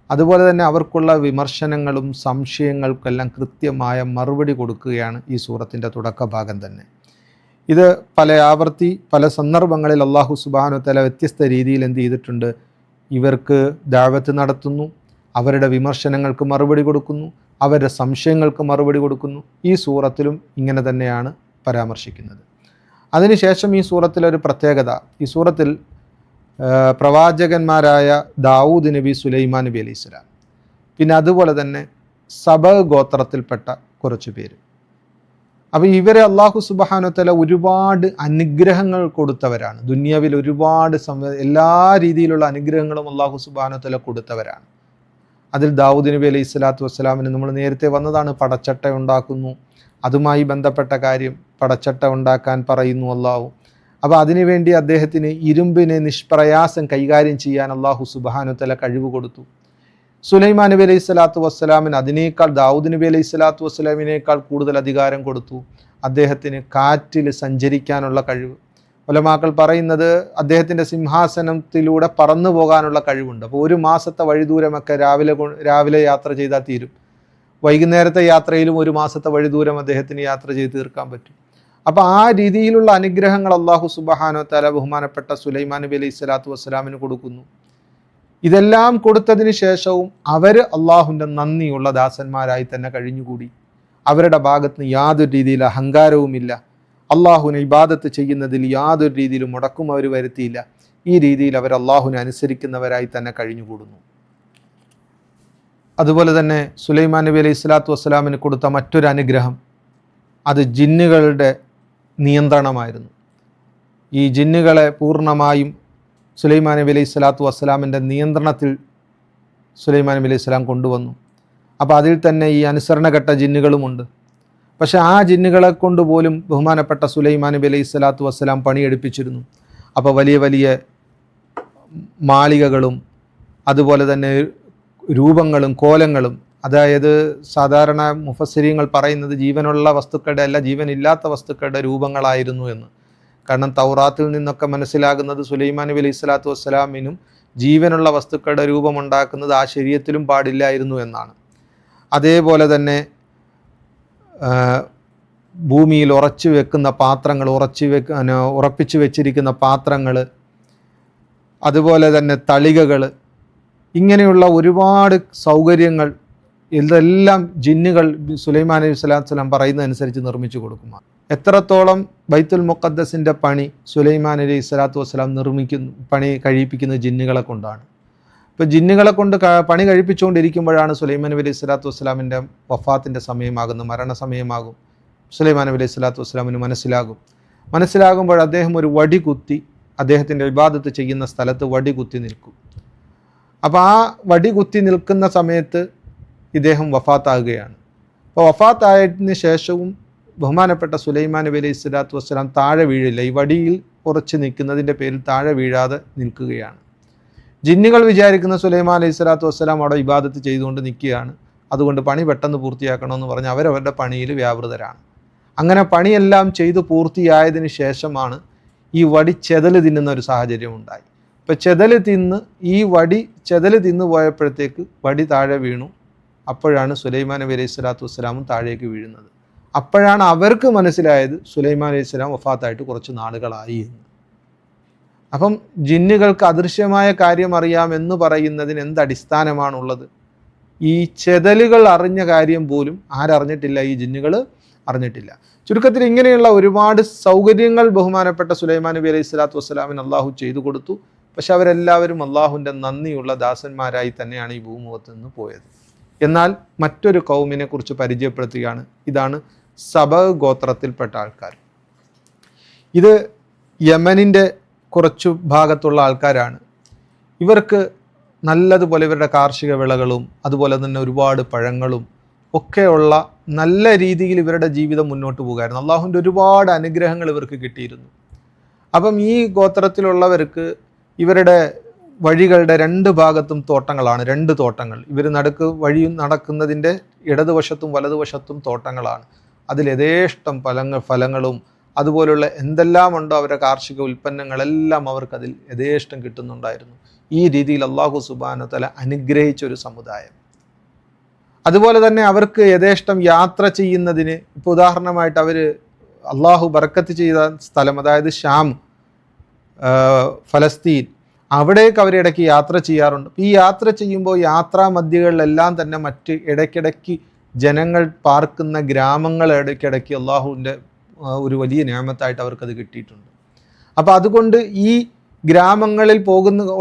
അതുപോലെ തന്നെ അവർക്കുള്ള വിമർശനങ്ങളും സംശയങ്ങൾക്കെല്ലാം കൃത്യമായ മറുപടി കൊടുക്കുകയാണ് ഈ സൂറത്തിൻ്റെ തുടക്കഭാഗം തന്നെ. ഇത് പല സന്ദർഭങ്ങളിൽ അള്ളാഹു സുബ്ഹാനഹു വ തആല വ്യത്യസ്ത രീതിയിൽ എന്ത് ചെയ്തിട്ടുണ്ട്? ഇവർക്ക് ദഅവത്ത് നടത്തുന്നു, അവരുടെ വിമർശനങ്ങൾക്ക് മറുപടി കൊടുക്കുന്നു, അവരുടെ സംശയങ്ങൾക്ക് മറുപടി കൊടുക്കുന്നു. ഈ സൂറത്തിലും ഇങ്ങനെ തന്നെയാണ് പരാമർശിക്കുന്നത്. അതിനുശേഷം ഈ സൂറത്തിലൊരു പ്രത്യേകത, ഈ സൂറത്തിൽ പ്രവാചകന്മാരായ ദാവൂദ് നബി, സുലൈമാൻ നബി അലൈഹി സ്വലാം, പിന്നെ അതുപോലെ തന്നെ സബ ഗോത്രത്തിൽപ്പെട്ട കുറച്ച് പേര്. അപ്പോൾ ഇവരെ അള്ളാഹു സുബ്ഹാനഹു വ തആല ഒരുപാട് അനുഗ്രഹങ്ങൾ കൊടുത്തവരാണ്. ദുനിയാവിൽ ഒരുപാട് എല്ലാ രീതിയിലുള്ള അനുഗ്രഹങ്ങളും അള്ളാഹു സുബ്ഹാനഹു വ തആല കൊടുത്തവരാണ്. അതിൽ ദാവൂദ് നബി അലൈഹി സ്വലാത്തു വസ്സലാമിന് നമ്മൾ നേരത്തെ വന്നതാണ്, പടച്ചട്ട ഉണ്ടാക്കുന്നു. അതുമായി ബന്ധപ്പെട്ട കാര്യം പടച്ചട്ട ഉണ്ടാക്കാൻ പറയുന്നു അള്ളാഹു. അപ്പോൾ അതിനുവേണ്ടി അദ്ദേഹത്തിന് ഇരുമ്പിനെ നിഷ്പ്രയാസം കൈകാര്യം ചെയ്യാൻ അള്ളാഹു സുബ്ഹാനഹു വ തആല കഴിവ് കൊടുത്തു. സുലൈമാൻ നബി അലൈഹി സ്വലാത്തു വസ്സലാമിന് അതിനേക്കാൾ, ദാവൂദ് നബി അലൈഹി സ്വലാത്തു വസ്സലാമിനേക്കാൾ കൂടുതൽ അധികാരം കൊടുത്തു. അദ്ദേഹത്തിന് കാറ്റിൽ സഞ്ചരിക്കാനുള്ള കഴിവ്. ഉലമാക്കൾ പറയുന്നത് അദ്ദേഹത്തിൻ്റെ സിംഹാസനത്തിലൂടെ പറന്നു പോകാനുള്ള കഴിവുണ്ട്. അപ്പോൾ 1 മാസത്തെ വഴിദൂരമൊക്കെ രാവിലെ യാത്ര ചെയ്താൽ തീരും. വൈകുന്നേരത്തെ യാത്രയിലും 1 മാസത്തെ വഴിദൂരം അദ്ദേഹത്തിന് യാത്ര ചെയ്ത് തീർക്കാൻ പറ്റും. അപ്പോൾ ആ രീതിയിലുള്ള അനുഗ്രഹങ്ങൾ അള്ളാഹു സുബ്ഹാനഹു വ തആല ബഹുമാനപ്പെട്ട സുലൈമാൻ നബി അലൈഹി സ്വലാത്തു വസ്സലാമിന് കൊടുക്കുന്നു. ഇതെല്ലാം കൊടുത്തതിന് ശേഷവും അവർ അള്ളാഹുവിൻ്റെ നന്ദിയുള്ള ദാസന്മാരായി തന്നെ കഴിഞ്ഞുകൂടി. അവരുടെ ഭാഗത്ത് നിന്ന് യാതൊരു രീതിയിൽ അഹങ്കാരവുമില്ല. അള്ളാഹുവിനെ ഇബാദത്ത് ചെയ്യുന്നതിൽ യാതൊരു രീതിയിലും മുടക്കും അവർ വരുത്തിയില്ല. ഈ രീതിയിൽ അവർ അള്ളാഹുവിനെ അനുസരിക്കുന്നവരായി തന്നെ കഴിഞ്ഞുകൂടുന്നു. അതുപോലെ തന്നെ സുലൈമാൻ നബി അലൈഹി സ്വലാത്തു വസ്സലാമിന് കൊടുത്ത മറ്റൊരു അനുഗ്രഹം, അത് ജിന്നുകളുടെ നിയന്ത്രണമായിരുന്നു. ഈ ജിന്നുകളെ പൂർണ്ണമായും സുലൈമാൻ നബി അലൈഹി സ്വലാത്തു വസ്സലാമിൻ്റെ നിയന്ത്രണത്തിൽ സുലൈമാൻ നബി അലൈഹി സ്വലാം കൊണ്ടുവന്നു. അപ്പോൾ അതിൽ തന്നെ ഈ അനുസരണഘട്ട ജിന്നുകളുമുണ്ട്. പക്ഷേ ആ ജിന്നുകളെ കൊണ്ട് പോലും ബഹുമാനപ്പെട്ട സുലൈമാൻ നബി അലൈഹി സ്വലാത്തു വസ്സലാം പണിയെടുപ്പിച്ചിരുന്നു. അപ്പോൾ വലിയ വലിയ മാളികകളും അതുപോലെ തന്നെ രൂപങ്ങളും കോലങ്ങളും, അതായത് സാധാരണ മുഫസ്സിരീങ്ങൾ പറയുന്നത് ജീവനുള്ള വസ്തുക്കളുടെ അല്ല, ജീവനില്ലാത്ത വസ്തുക്കളുടെ രൂപങ്ങളായിരുന്നു എന്ന്. കാരണം തൗറാത്തിൽ നിന്നൊക്കെ മനസ്സിലാകുന്നത് സുലൈമാൻ നബി അലൈഹി സ്വലാത്തു വസ്സലാമിനും ജീവനുള്ള വസ്തുക്കളുടെ രൂപമുണ്ടാക്കുന്നത് ആ ശരീഅത്തിലും പാടില്ലായിരുന്നു എന്നാണ്. അതേപോലെ തന്നെ ഭൂമിയിൽ ഉറച്ചു വെക്കുന്ന പാത്രങ്ങൾ, ഉറപ്പിച്ചു വെച്ചിരിക്കുന്ന പാത്രങ്ങൾ, അതുപോലെ തന്നെ തളികകൾ, ഇങ്ങനെയുള്ള ഒരുപാട് സൗകര്യങ്ങൾ ഇതെല്ലാം ജിന്നുകൾ സുലൈമാൻ നബി സ്വല്ലല്ലാഹു അലൈഹി വസല്ലം പറയുന്നതനുസരിച്ച് നിർമ്മിച്ചു കൊടുക്കുമാണ്. എത്രത്തോളം ബൈത്തുൽ മുഖദ്ദസിൻ്റെ പണി സുലൈമാൻ അലൈഹി സ്വലാത്തു വസ്സലാം പണി കഴിപ്പിക്കുന്നത് ജിന്നുകളെ കൊണ്ടാണ്. ഇപ്പോൾ ജിന്നുകളെ കൊണ്ട് പണി കഴിപ്പിച്ചുകൊണ്ടിരിക്കുമ്പോഴാണ് സുലൈമാൻ നബി അലൈഹി സ്വലാത്തു വസ്സലാമിൻ്റെ വഫാത്തിൻ്റെ സമയമാകുന്നത്, മരണസമയമാകും. സുലൈമാൻ നബി അലൈഹി സ്വലാത്തു വസ്സലാമിന് മനസ്സിലാകുമ്പോൾ അദ്ദേഹം ഒരു വടി കുത്തി അദ്ദേഹത്തിൻ്റെ ഇബാദത്ത് ചെയ്യുന്ന സ്ഥലത്ത് വടി കുത്തി നിൽക്കും. അപ്പോൾ ആ വടി കുത്തി നിൽക്കുന്ന സമയത്ത് ഇദ്ദേഹം വഫാത്താകുകയാണ്. അപ്പോൾ വഫാത്തായതിന് ശേഷവും ബഹുമാനപ്പെട്ട സുലൈമാൻ നബി അലൈഹി സ്വലാത്തു വസ്സലാം താഴെ വീഴില്ല. ഈ വടിയിൽ ഉറച്ച് നിൽക്കുന്നതിൻ്റെ പേരിൽ താഴെ വീഴാതെ നിൽക്കുകയാണ്. ജിന്നുകൾ വിചാരിക്കുന്ന സുലൈമാൻ അലൈഹി സ്വലാത്തു വസ്സലാം അവിടെ ഇബാദത്ത് ചെയ്തുകൊണ്ട് നിൽക്കുകയാണ്, അതുകൊണ്ട് പണി പെട്ടെന്ന് പൂർത്തിയാക്കണമെന്ന് പറഞ്ഞ് അവരവരുടെ പണിയിൽ വ്യാപൃതരാണ്. അങ്ങനെ പണിയെല്ലാം ചെയ്തു പൂർത്തിയായതിന് ശേഷമാണ് ഈ വടി ചെതല് തിന്നുന്ന ഒരു സാഹചര്യം ഉണ്ടായി. ഇപ്പം ചെതല് തിന്ന് ഈ വടി ചെതല് തിന്നു പോയപ്പോഴത്തേക്ക് വടി താഴെ വീണു. അപ്പോഴാണ് സുലൈമാൻ നബി അലൈഹി സ്വലാത്തു വസ്സലാമും താഴേക്ക് വീഴുന്നത്. അപ്പോഴാണ് അവർക്ക് മനസ്സിലായത് സുലൈമാൻ അലൈഹി സ്വലാം വഫാത്തായിട്ട് കുറച്ച് നാളുകളായി എന്ന്. അപ്പം ജിന്നുകൾക്ക് അദൃശ്യമായ കാര്യം അറിയാമെന്ന് പറയുന്നതിന് എന്തടിസ്ഥാനമാണുള്ളത്? ഈ ചെതലുകൾ അറിഞ്ഞ കാര്യം പോലും ആരറിഞ്ഞിട്ടില്ല? ഈ ജിന്നുകൾ അറിഞ്ഞിട്ടില്ല. ചുരുക്കത്തിൽ ഇങ്ങനെയുള്ള ഒരുപാട് സൗകര്യങ്ങൾ ബഹുമാനപ്പെട്ട സുലൈമാൻ നബി അലൈഹി സ്വലാത്തു വസ്സലാമിന് അള്ളാഹു ചെയ്തു കൊടുത്തു. പക്ഷെ അവരെല്ലാവരും അള്ളാഹുവിൻ്റെ നന്ദിയുള്ള ദാസന്മാരായി തന്നെയാണ് ഈ ഭൂമുഖത്ത് നിന്ന് പോയത്. എന്നാൽ മറ്റൊരു കൗമിനെ കുറിച്ച് പരിചയപ്പെടുത്തുകയാണ്. ഇതാണ് സബഅ് ഗോത്രത്തിൽപ്പെട്ട ആൾക്കാർ. ഇത് യമനിൻ്റെ കുറച്ചു ഭാഗത്തുള്ള ആൾക്കാരാണ്. ഇവർക്ക് നല്ലതുപോലെ ഇവരുടെ കാർഷിക വിളകളും അതുപോലെ തന്നെ ഒരുപാട് പഴങ്ങളും ഒക്കെയുള്ള നല്ല രീതിയിൽ ഇവരുടെ ജീവിതം മുന്നോട്ട് പോകുമായിരുന്നു. അള്ളാഹുവിൻ്റെ ഒരുപാട് അനുഗ്രഹങ്ങൾ ഇവർക്ക് കിട്ടിയിരുന്നു. അപ്പം ഈ ഗോത്രത്തിലുള്ളവർക്ക് ഇവരുടെ വഴികളുടെ രണ്ട് ഭാഗത്തും തോട്ടങ്ങളാണ്, 2 തോട്ടങ്ങൾ. ഇവർ വഴി നടക്കുന്നതിൻ്റെ ഇടതുവശത്തും വലതുവശത്തും തോട്ടങ്ങളാണ്. അതിൽ യഥേഷ്ടം ഫലങ്ങളും അതുപോലുള്ള എന്തെല്ലാം ഉണ്ടോ അവരുടെ കാർഷിക ഉൽപ്പന്നങ്ങളെല്ലാം അവർക്കതിൽ യഥേഷ്ടം കിട്ടുന്നുണ്ടായിരുന്നു. ഈ രീതിയിൽ അള്ളാഹു സുബ്ഹാനഹു വ തആല അനുഗ്രഹിച്ചൊരു സമുദായം. അതുപോലെ തന്നെ അവർക്ക് യഥേഷ്ടം യാത്ര ചെയ്യുന്നതിന്, ഇപ്പോൾ ഉദാഹരണമായിട്ട് അവർ അള്ളാഹു ബർക്കത്ത് ചെയ്ത സ്ഥലം, അതായത് ഷാം, ഫലസ്തീൻ, അവിടേക്ക് അവരിടയ്ക്ക് യാത്ര ചെയ്യാറുണ്ട്. ഈ യാത്ര ചെയ്യുമ്പോൾ യാത്രാമധ്യകളിലെല്ലാം തന്നെ മറ്റ് ഇടയ്ക്കിടയ്ക്ക് ജനങ്ങൾ പാർക്കുന്ന ഗ്രാമങ്ങൾ ഇടയ്ക്കിടയ്ക്ക് അള്ളാഹുവിൻ്റെ ഒരു വലിയ നിഅമത്തായിട്ട് അവർക്കത് കിട്ടിയിട്ടുണ്ട്. അപ്പോൾ അതുകൊണ്ട് ഈ ഗ്രാമങ്ങളിൽ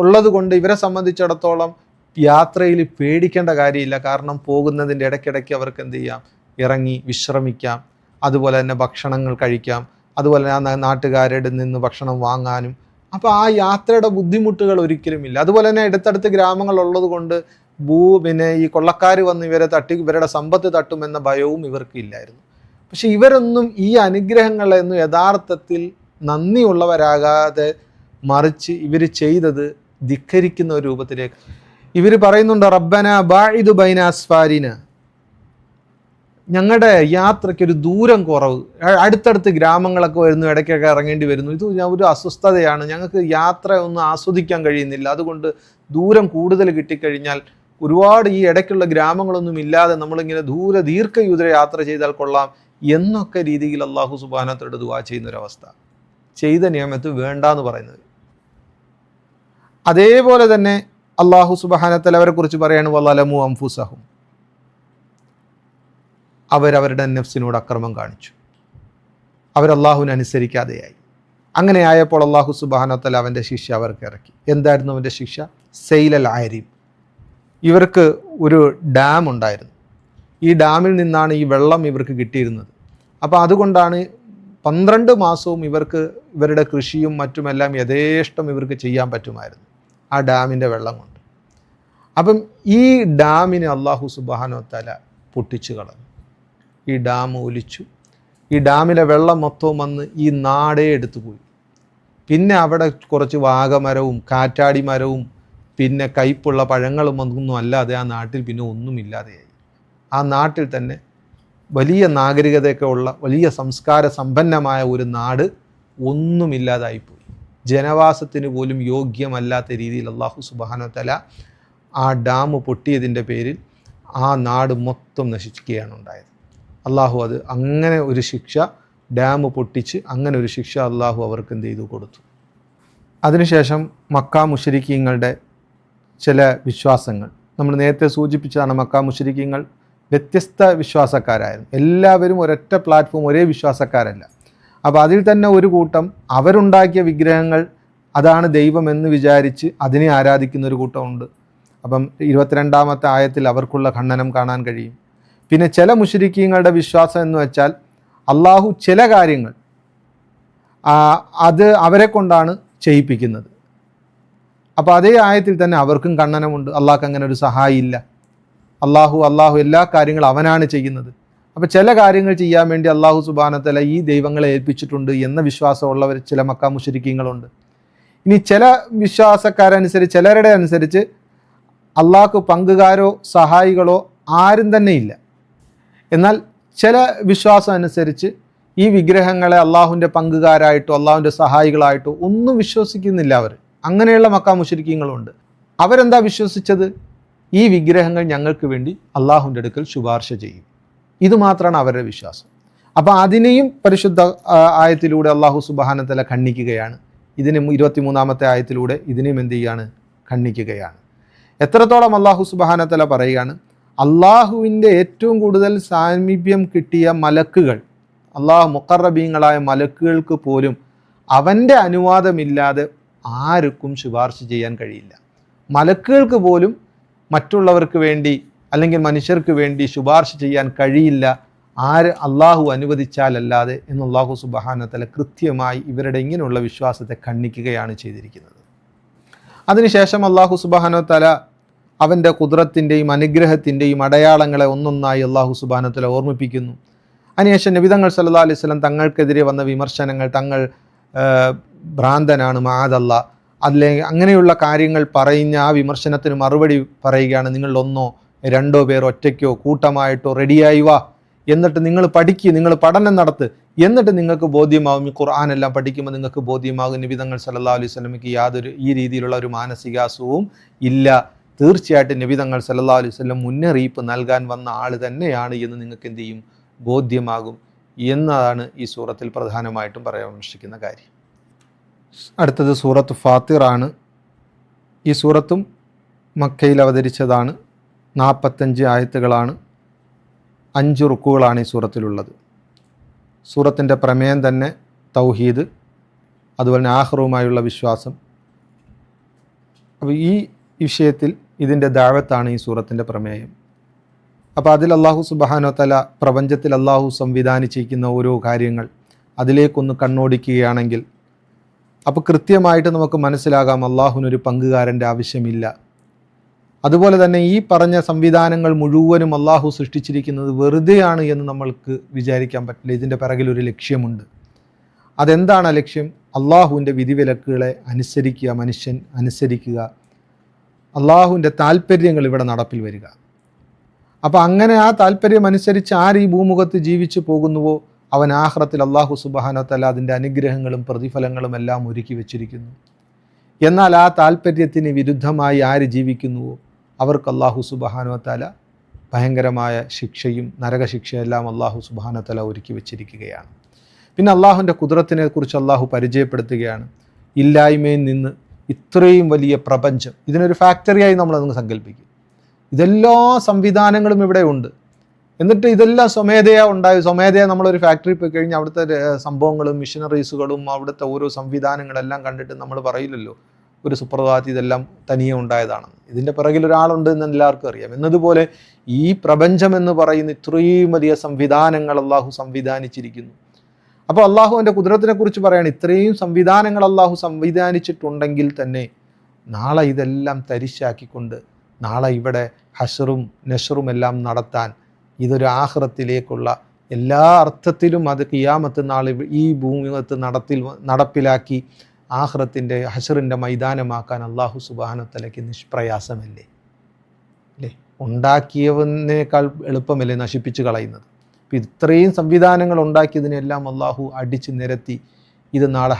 ഉള്ളത് കൊണ്ട് ഇവരെ സംബന്ധിച്ചിടത്തോളം യാത്രയിൽ പേടിക്കേണ്ട കാര്യമില്ല. കാരണം പോകുന്നതിൻ്റെ ഇടയ്ക്കിടയ്ക്ക് അവർക്ക് എന്ത് ചെയ്യാം? ഇറങ്ങി വിശ്രമിക്കാം, അതുപോലെ തന്നെ ഭക്ഷണങ്ങൾ കഴിക്കാം, അതുപോലെ തന്നെ നാട്ടുകാരുടെ നിന്ന് ഭക്ഷണം വാങ്ങാനും. അപ്പോൾ ആ യാത്രയുടെ ബുദ്ധിമുട്ടുകൾ ഒരിക്കലുമില്ല. അതുപോലെ തന്നെ അടുത്തടുത്ത് ഗ്രാമങ്ങൾ ഉള്ളത് കൊണ്ട് ഈ കൊള്ളക്കാർ വന്ന് ഇവരുടെ സമ്പത്ത് തട്ടുമെന്ന ഭയവും ഇവർക്ക് ഇല്ലായിരുന്നു. പക്ഷെ ഇവരൊന്നും ഈ അനുഗ്രഹങ്ങളെയൊന്നും യഥാർത്ഥത്തിൽ നന്ദിയുള്ളവരാകാതെ മറിച്ച് ഇവർ ചെയ്തത് ധിക്കരിക്കുന്ന ഒരു രൂപത്തിലേക്ക്. ഇവർ പറയുന്നുണ്ട്, റബ്ബന ബാഇദു ബൈന അസ്ഫാരിന, ഞങ്ങളുടെ യാത്രയ്ക്കൊരു ദൂരം കുറവ്, അടുത്തടുത്ത് ഗ്രാമങ്ങളൊക്കെ വരുന്നു, ഇടയ്ക്കൊക്കെ ഇറങ്ങേണ്ടി വരുന്നു, ഇത് ഒരു അസ്വസ്ഥതയാണ്, ഞങ്ങൾക്ക് യാത്ര ഒന്നും ആസ്വദിക്കാൻ കഴിയുന്നില്ല, അതുകൊണ്ട് ദൂരം കൂടുതൽ കിട്ടിക്കഴിഞ്ഞാൽ ഒരുപാട് ഈ ഇടയ്ക്കുള്ള ഗ്രാമങ്ങളൊന്നും ഇല്ലാതെ നമ്മളിങ്ങനെ ദീർഘദൂര യാത്ര ചെയ്താൽ കൊള്ളാം എന്നൊക്കെ രീതിയിൽ അള്ളാഹു സുബ്ഹാനഹു വ തആല ദുആ ചെയ്യുന്നൊരവസ്ഥ. ചെയ്ത നിയമത്ത് വേണ്ടാന്ന് പറയുന്നത്. അതേപോലെ തന്നെ അള്ളാഹു സുബ്ഹാനഹു വ തആല അവരെ കുറിച്ച് പറയാണ്, വലമു അൻഫുസഹും, അവരവരുടെ നഫ്സിനോട് അക്രമം കാണിച്ചു, അവരല്ലാഹുവിനെ അനുസരിക്കാതെയായി. അങ്ങനെ ആയപ്പോൾ അള്ളാഹു സുബ്ഹാനഹു വ തആല അവൻ്റെ ശിക്ഷ അവർക്ക് ഇറക്കി. എന്തായിരുന്നു അവൻ്റെ ശിക്ഷ? സെയ്ലൽ ആരിം. ഇവർക്ക് ഒരു ഡാം ഉണ്ടായിരുന്നു. ഈ ഡാമിൽ നിന്നാണ് ഈ വെള്ളം ഇവർക്ക് കിട്ടിയിരുന്നത്. അപ്പോൾ അതുകൊണ്ടാണ് 12 മാസവും ഇവരുടെ കൃഷിയും മറ്റുമെല്ലാം യഥേഷ്ടം ഇവർക്ക് ചെയ്യാൻ പറ്റുമായിരുന്നു ആ ഡാമിൻ്റെ വെള്ളം കൊണ്ട്. അപ്പം ഈ ഡാമിനെ അള്ളാഹു സുബ്ഹാനഹു വ തആല പൊട്ടിച്ചു കളഞ്ഞു. ഈ ഡാം ഒലിച്ചു. ഈ ഡാമിലെ വെള്ളം മൊത്തവും വന്ന് ഈ നാടേ എടുത്തു പോയി. പിന്നെ അവിടെ കുറച്ച് വാഗമരവും കാറ്റാടി മരവും പിന്നെ കയ്പുള്ള പഴങ്ങളും ഒന്നും അല്ലാതെ ആ നാട്ടിൽ പിന്നെ ഒന്നുമില്ലാതെയായി. ആ നാട്ടിൽ തന്നെ വലിയ നാഗരികതയൊക്കെ ഉള്ള വലിയ സംസ്കാര സമ്പന്നമായ ഒരു നാട് ഒന്നുമില്ലാതായിപ്പോയി. ജനവാസത്തിന് പോലും യോഗ്യമല്ലാത്ത രീതിയിൽ അള്ളാഹു സുബ്ഹാനഹു വ തആല ആ ഡാം പൊട്ടിയതിൻ്റെ പേരിൽ ആ നാട് മൊത്തം നശിക്കുകയാണ് ഉണ്ടായത്. അള്ളാഹു അങ്ങനെ ഒരു ശിക്ഷ, ഡാം പൊട്ടിച്ച് അങ്ങനെ ഒരു ശിക്ഷ അള്ളാഹു അവർക്ക് എന്ത് ചെയ്തു കൊടുത്തു. അതിനുശേഷം മക്ക മുശ്രിക്കീങ്ങളുടെ ചില വിശ്വാസങ്ങൾ നമ്മൾ നേരത്തെ സൂചിപ്പിച്ചതാണ്. മക്ക മുശ്രിക്കീങ്ങൾ വ്യത്യസ്ത വിശ്വാസക്കാരായിരുന്നു. എല്ലാവരും ഒരൊറ്റ പ്ലാറ്റ്ഫോം, ഒരേ വിശ്വാസക്കാരല്ല. അപ്പോൾ അതിൽ തന്നെ ഒരു കൂട്ടം അവരുണ്ടാക്കിയ വിഗ്രഹങ്ങൾ അതാണ് ദൈവമെന്ന് വിചാരിച്ച് അതിനെ ആരാധിക്കുന്ന ഒരു കൂട്ടമുണ്ട്. അപ്പം 22-ാമത്തെ ആയത്തിൽ അവർക്കുള്ള ഖണ്ഡനം കാണാൻ കഴിയും. പിന്നെ ചില മുശ്രിക്കീങ്ങളുടെ വിശ്വാസം എന്ന് വെച്ചാൽ അള്ളാഹു ചില കാര്യങ്ങൾ അത് അവരെ കൊണ്ടാണ് ചെയ്യിപ്പിക്കുന്നത്. അപ്പോൾ അതേ ആയത്തിൽ തന്നെ അവർക്കും ഖണ്ഡനമുണ്ട്. അള്ളാഹ്ക്ക് അങ്ങനെ ഒരു സഹായി ഇല്ല, അള്ളാഹു എല്ലാ കാര്യങ്ങളും അവനാണ് ചെയ്യുന്നത്. അപ്പോൾ ചില കാര്യങ്ങൾ ചെയ്യാൻ വേണ്ടി അള്ളാഹു സുബ്ഹാനഹു വ തആല ഈ ദൈവങ്ങളെ ഏൽപ്പിച്ചിട്ടുണ്ട് എന്ന വിശ്വാസമുള്ളവർ ചില മക്ക മുശ്രിക്കീങ്ങളുണ്ട്. ഇനി ചില വിശ്വാസക്കാരനുസരിച്ച്, ചിലരുടെ അനുസരിച്ച് അള്ളാഹ്ക്ക് പങ്കുകാരോ സഹായികളോ ആരും തന്നെ ഇല്ല. എന്നാൽ ചില വിശ്വാസം അനുസരിച്ച് ഈ വിഗ്രഹങ്ങളെ അള്ളാഹുവിൻ്റെ പങ്കുകാരായിട്ടോ അള്ളാഹുവിൻ്റെ സഹായികളായിട്ടോ ഒന്നും വിശ്വസിക്കുന്നില്ല അവർ. അങ്ങനെയുള്ള മക്ക മുശ്രിക്കീങ്ങളുണ്ട്. അവരെന്താ വിശ്വസിച്ചത്? ഈ വിഗ്രഹങ്ങൾ ഞങ്ങൾക്ക് വേണ്ടി അള്ളാഹുവിൻ്റെ അടുക്കൽ ശുപാർശ ചെയ്യും. ഇത് മാത്രമാണ് അവരുടെ വിശ്വാസം. അപ്പോൾ അതിനെയും പരിശുദ്ധ ആയത്തിലൂടെ അള്ളാഹു സുബ്ഹാനഹു വ തആല ഖണ്ഡിക്കുകയാണ്. ഇതിന് 23-ാമത്തെ ആയത്തിലൂടെ ഇതിനെയും എന്ത് ചെയ്യാണ്? ഖണ്ഡിക്കുകയാണ്. എത്രത്തോളം അള്ളാഹു സുബ്ഹാനഹു വ തആല പറയുകയാണ്, അള്ളാഹുവിൻ്റെ ഏറ്റവും കൂടുതൽ സാമീപ്യം കിട്ടിയ മലക്കുകൾ, അള്ളാഹു മുഖറബീങ്ങളായ മലക്കുകൾക്ക് പോലും അവൻ്റെ അനുവാദമില്ലാതെ ആർക്കും ശുപാർശ ചെയ്യാൻ കഴിയില്ല. മലക്കുകൾക്ക് പോലും മറ്റുള്ളവർക്ക് വേണ്ടി അല്ലെങ്കിൽ മനുഷ്യർക്ക് വേണ്ടി ശുപാർശ ചെയ്യാൻ കഴിയില്ല, അള്ളാഹു അനുവദിച്ചാലല്ലാതെ എന്ന് അള്ളാഹു സുബ്ഹാനഹു വ തആല കൃത്യമായി ഇവരുടെ ഇങ്ങനെയുള്ള വിശ്വാസത്തെ ഖണ്ഡിക്കുകയാണ് ചെയ്തിരിക്കുന്നത്. അതിനുശേഷം അള്ളാഹു സുബ്ഹാനഹു വ തആല അവൻ്റെ ഖുദ്റത്തിൻ്റെയും അനുഗ്രഹത്തിൻ്റെയും അടയാളങ്ങളെ ഒന്നൊന്നായി അള്ളാഹു സുബ്ഹാനഹു വ തആല ഓർമ്മിപ്പിക്കുന്നു. അതിനുശേഷം നബി തങ്ങൾ സല്ലല്ലാഹു അലൈഹി വസല്ലം തങ്ങൾക്കെതിരെ വന്ന വിമർശനങ്ങൾ, തങ്ങൾ ഭ്രാന്തനാണ്, മഅദല്ലാ, അല്ലെങ്കിൽ അങ്ങനെയുള്ള കാര്യങ്ങൾ പറയുന്ന ആ വിമർശനത്തിന് മറുപടി പറയുകയാണ്, നിങ്ങളിൽ ഒന്നോ രണ്ടോ പേർ ഒറ്റയ്ക്കോ കൂട്ടമായിട്ടോ റെഡിയായി വാ, എന്നിട്ട് നിങ്ങൾ പഠിക്കുക, നിങ്ങൾ പഠനം നടത്ത്, എന്നിട്ട് നിങ്ങൾക്ക് ബോധ്യമാകും. ഈ ഖുർആൻ എല്ലാം പഠിക്കുമ്പോൾ നിങ്ങൾക്ക് ബോധ്യമാകും നബി തങ്ങൾ സല്ലല്ലാഹു അലൈഹി വസല്ലമയ്ക്ക് യാതൊരു ഈ രീതിയിലുള്ള ഒരു മാനസികാസവും ഇല്ല. തീർച്ചയായിട്ടും നബി തങ്ങൾ സല്ലല്ലാഹു അലൈഹി വസല്ലം മുന്നറിയിപ്പ് നൽകാൻ വന്ന ആൾ തന്നെയാണ് എന്ന് നിങ്ങൾക്ക് എന്ത് ചെയ്യും? ബോധ്യമാകും എന്നതാണ് ഈ സൂറത്തിൽ പ്രധാനമായിട്ടും പരാമർശിക്കുന്ന കാര്യം. അടുത്തത് സൂറത്ത് ഫാത്തിർ ആണ്. ഈ സൂറത്തും മക്കയിൽ അവതരിച്ചതാണ്. 45 ആയത്തുകളാണ്, 5 റുക്കുകളാണ് ഈ സൂറത്തിലുള്ളത്. സൂറത്തിൻ്റെ പ്രമേയം തന്നെ തൗഹീദ്, അതുപോലെ ആഖിറുമായുള്ള വിശ്വാസം. അപ്പോൾ ഈ വിഷയത്തിൽ ഇതിൻ്റെ ദഅവത്താണ് ഈ സൂറത്തിൻ്റെ പ്രമേയം. അപ്പോൾ അതിൽ അള്ളാഹു സുബ്ഹാനഹു വ തആല പ്രപഞ്ചത്തിൽ അള്ളാഹു സംവിധാനിച്ചിരിക്കുന്ന ഓരോ കാര്യങ്ങൾ അതിലേക്കൊന്ന് കണ്ണോടിക്കുകയാണെങ്കിൽ അപ്പോൾ കൃത്യമായിട്ട് നമുക്ക് മനസ്സിലാകാം അള്ളാഹുവിനൊരു പങ്കുകാരൻ്റെ ആവശ്യമില്ല. അതുപോലെ തന്നെ ഈ പറഞ്ഞ സംവിധാനങ്ങൾ മുഴുവനും അള്ളാഹു സൃഷ്ടിച്ചിരിക്കുന്നത് വെറുതെയാണ് എന്ന് നമ്മൾക്ക് വിചാരിക്കാൻ പറ്റില്ല. ഇതിൻ്റെ പിറകിലൊരു ലക്ഷ്യമുണ്ട്. അതെന്താണ് ആ ലക്ഷ്യം? അള്ളാഹുവിൻ്റെ വിധിവിലക്കുകളെ അനുസരിക്കുക, മനുഷ്യൻ അനുസരിക്കുക, അള്ളാഹുവിൻ്റെ താല്പര്യങ്ങൾ ഇവിടെ നടപ്പിൽ വരിക. അപ്പോൾ അങ്ങനെ ആ താല്പര്യം അനുസരിച്ച് ആര് ഈ ഭൂമുഖത്ത് ജീവിച്ചു പോകുന്നുവോ അവൻ ആഖിറത്തിൽ അള്ളാഹു സുബ്ഹാനഹു വ തആല അതിൻ്റെ അനുഗ്രഹങ്ങളും പ്രതിഫലങ്ങളും എല്ലാം ഒരുക്കി വെച്ചിരിക്കുന്നു. എന്നാൽ ആ താല്പര്യത്തിന് വിരുദ്ധമായി ആര് ജീവിക്കുന്നുവോ അവർക്ക് അള്ളാഹു സുബ്ഹാനഹു വ തആല ഭയങ്കരമായ ശിക്ഷയും നരകശിക്ഷയെല്ലാം അള്ളാഹു സുബ്ഹാനഹു വ തആല ഒരുക്കി വെച്ചിരിക്കുകയാണ്. പിന്നെ അള്ളാഹുവിൻ്റെ ഖുദ്റത്തിനെ കുറിച്ച് അള്ളാഹു പരിചയപ്പെടുത്തുകയാണ്. ഇല്ലായ്മയിൽ നിന്ന് ഇത്രയും വലിയ പ്രപഞ്ചം, ഇതിനൊരു ഫാക്ടറിയായി നമ്മളതൊന്ന് സങ്കല്പിക്കും. ഇതെല്ലാ സംവിധാനങ്ങളും ഇവിടെ ഉണ്ട്. എന്നിട്ട് ഇതെല്ലാം സ്വമേധയാ ഉണ്ടായി. സ്വമേധയാ നമ്മളൊരു ഫാക്ടറി പോയി കഴിഞ്ഞാൽ അവിടുത്തെ സംഭവങ്ങളും മിഷനറീസുകളും അവിടുത്തെ ഓരോ സംവിധാനങ്ങളെല്ലാം കണ്ടിട്ട് നമ്മൾ പറയില്ലല്ലോ ഒരു സുപ്രഭാതത്തിൽ ഇതെല്ലാം തനിയെ ഉണ്ടായതാണെന്ന്. ഇതിൻ്റെ പിറകിൽ ഒരാളുണ്ട് എന്ന് എല്ലാവർക്കും അറിയാം. എന്നതുപോലെ ഈ പ്രപഞ്ചം എന്ന് പറയുന്ന ഇത്രയും വലിയ സംവിധാനങ്ങൾ അള്ളാഹു സംവിധാനിച്ചിരിക്കുന്നു. അപ്പോൾ അള്ളാഹുവിൻ്റെ ഖുദ്റത്തിനെ കുറിച്ച് പറയുകയാണ്, ഇത്രയും സംവിധാനങ്ങൾ അള്ളാഹു സംവിധാനിച്ചിട്ടുണ്ടെങ്കിൽ തന്നെ നാളെ ഇതെല്ലാം തരിശാക്കിക്കൊണ്ട് നാളെ ഇവിടെ ഹശ്റും നശ്റും എല്ലാം നടത്താൻ, ഇതൊരു ആഖിറത്തിലേക്കുള്ള എല്ലാ അർത്ഥത്തിലും അത് ഖിയാമത്ത് നാൾ ഈ ഭൂമികത്ത് നടപ്പിലാക്കി ആഖിറത്തിൻ്റെ ഹശ്റിൻ്റെ മൈതാനമാക്കാൻ അള്ളാഹു സുബ്ഹാനഹു വ തആലയ്ക്ക് നിഷ്പ്രയാസമല്ലേ? അല്ലേ? ഉണ്ടാക്കിയവനേക്കാൾ എളുപ്പമല്ലേ നശിപ്പിച്ച് കളയുന്നത്? അപ്പോൾ ഇത്രയും സംവിധാനങ്ങൾ ഉണ്ടാക്കിയതിനെല്ലാം അള്ളാഹു അടിച്ച് നിരത്തി ഇത് നാളെ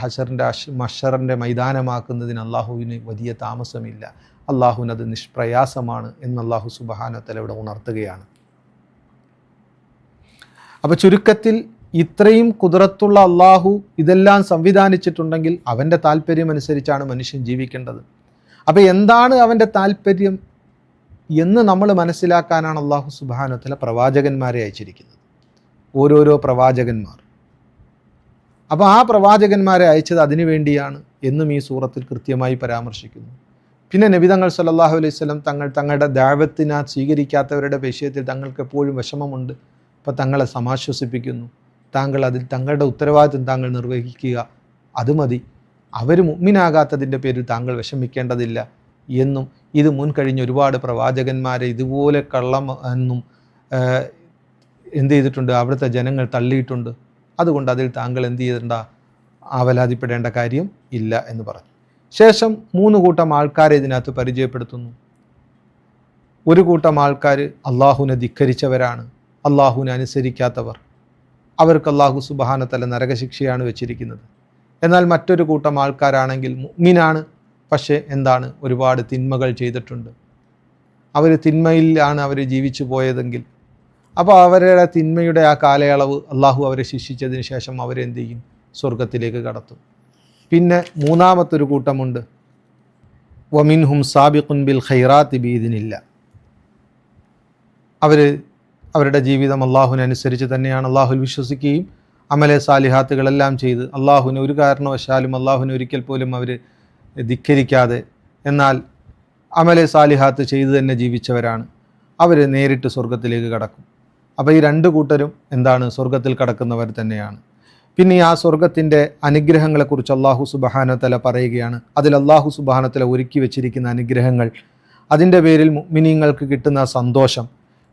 മഹ്ശറിൻ്റെ മൈതാനമാക്കുന്നതിന് അള്ളാഹുവിന് വലിയ താമസമില്ല. അള്ളാഹുവിനത് നിഷ്പ്രയാസമാണ് എന്ന് അള്ളാഹു സുബ്ഹാനഹു വ തആല ഇവിടെ ഉണർത്തുകയാണ്. അപ്പോൾ ചുരുക്കത്തിൽ ഇത്രയും ഖുദ്റത്തുള്ള അള്ളാഹു ഇതെല്ലാം സംവിധാനിച്ചിട്ടുണ്ടെങ്കിൽ അവൻ്റെ താല്പര്യമനുസരിച്ചാണ് മനുഷ്യൻ ജീവിക്കേണ്ടത്. അപ്പോൾ എന്താണ് അവൻ്റെ താല്പര്യം എന്ന് നമ്മൾ മനസ്സിലാക്കാനാണ് അള്ളാഹു സുബ്ഹാനഹു വ തആല പ്രവാചകന്മാരെ അയച്ചിരിക്കുന്നത്, ഓരോരോ പ്രവാചകന്മാർ. അപ്പോൾ ആ പ്രവാചകന്മാരെ അയച്ചത് അതിനു വേണ്ടിയാണ് എന്നും ഈ സൂറത്തിൽ കൃത്യമായി പരാമർശിക്കുന്നു. പിന്നെ നബി തങ്ങൾ സല്ലല്ലാഹു അലൈഹി വസല്ലം തങ്ങളുടെ ദഅവത്തിനെ സ്വീകരിക്കാത്തവരുടെ വിഷയത്തിൽ തങ്ങൾക്ക് എപ്പോഴും വിഷമമുണ്ട്. അപ്പോൾ തങ്ങളെ സമാശ്വസിപ്പിക്കുന്നു, താങ്കൾ അതിൽ തങ്ങളുടെ ഉത്തരവാദിത്വം താങ്കൾ നിർവഹിക്കുക, അത് മതി. അവർ മുഅ്മിനാകാത്തതിൻ്റെ പേരിൽ താങ്കൾ വിഷമിക്കേണ്ടതില്ല എന്നും, ഇത് മുൻകഴിഞ്ഞ ഒരുപാട് പ്രവാചകന്മാരെ ഇതുപോലെ കള്ളം എന്നും എന്ത് ചെയ്തിട്ടുണ്ട്, അവിടുത്തെ ജനങ്ങൾ തള്ളിയിട്ടുണ്ട്. അതുകൊണ്ട് അതിൽ താങ്കൾ എന്ത് ചെയ്തിട്ടുണ്ട, ആവലാതിപ്പെടേണ്ട കാര്യം ഇല്ല എന്ന് പറഞ്ഞു. ശേഷം 3 കൂട്ടം ആൾക്കാരെ ഇതിനകത്ത് പരിചയപ്പെടുത്തുന്നു. ഒരു കൂട്ടം ആൾക്കാർ അള്ളാഹുവിനെ ധിക്കരിച്ചവരാണ്, അള്ളാഹുവിനെ അനുസരിക്കാത്തവർ. അവർക്ക് അള്ളാഹു സുബ്ഹാനഹു വ തആല നരകശിക്ഷയാണ് വെച്ചിരിക്കുന്നത്. എന്നാൽ മറ്റൊരു കൂട്ടം ആൾക്കാരാണെങ്കിൽ മുഅ്മിനാണ്, പക്ഷേ എന്താണ്, ഒരുപാട് തിന്മകൾ ചെയ്തിട്ടുണ്ട്. അവർ തിന്മയിലാണ് അവർ ജീവിച്ചു പോയതെങ്കിൽ, അപ്പോൾ അവരുടെ തിന്മയുടെ ആ കാലയളവ് അള്ളാഹു അവരെ ശിക്ഷിച്ചതിന് ശേഷം അവരെന്ത് ചെയ്യും, സ്വർഗത്തിലേക്ക് കടത്തും. പിന്നെ 3-മത്തൊരു കൂട്ടമുണ്ട്, വമിൻഹും സാബിഖുൻ ബിൽ ഖൈറാത്തി ബിഇദ്നില്ലാ. അവരുടെ ജീവിതം അള്ളാഹുവിനനുസരിച്ച് തന്നെയാണ്, അള്ളാഹുൽ വിശ്വസിക്കുകയും അമലെ സാലിഹാത്തുകളെല്ലാം ചെയ്ത് അള്ളാഹുവിനെ ഒരു കാരണവശാലും അള്ളാഹുവിനെ ഒരിക്കൽ പോലും അവർ ധിക്കരിക്കാതെ എന്നാൽ അമലെ സാലിഹാത്ത് ചെയ്ത് തന്നെ ജീവിച്ചവരാണ്. അവർ നേരിട്ട് സ്വർഗത്തിലേക്ക് കടക്കും. അപ്പോൾ ഈ 2 കൂട്ടരും എന്താണ്, സ്വർഗത്തിൽ കടക്കുന്നവർ തന്നെയാണ്. പിന്നെ ആ സ്വർഗത്തിൻ്റെ അനുഗ്രഹങ്ങളെക്കുറിച്ച് അള്ളാഹു സുബ്ഹാനഹു വ തആല പറയുകയാണ്. അതിൽ അള്ളാഹു സുബ്ഹാനഹു വ തആല ഒരുക്കി വെച്ചിരിക്കുന്ന അനുഗ്രഹങ്ങൾ, അതിൻ്റെ പേരിൽ മുഅ്മിനീങ്ങൾക്ക് കിട്ടുന്ന സന്തോഷം,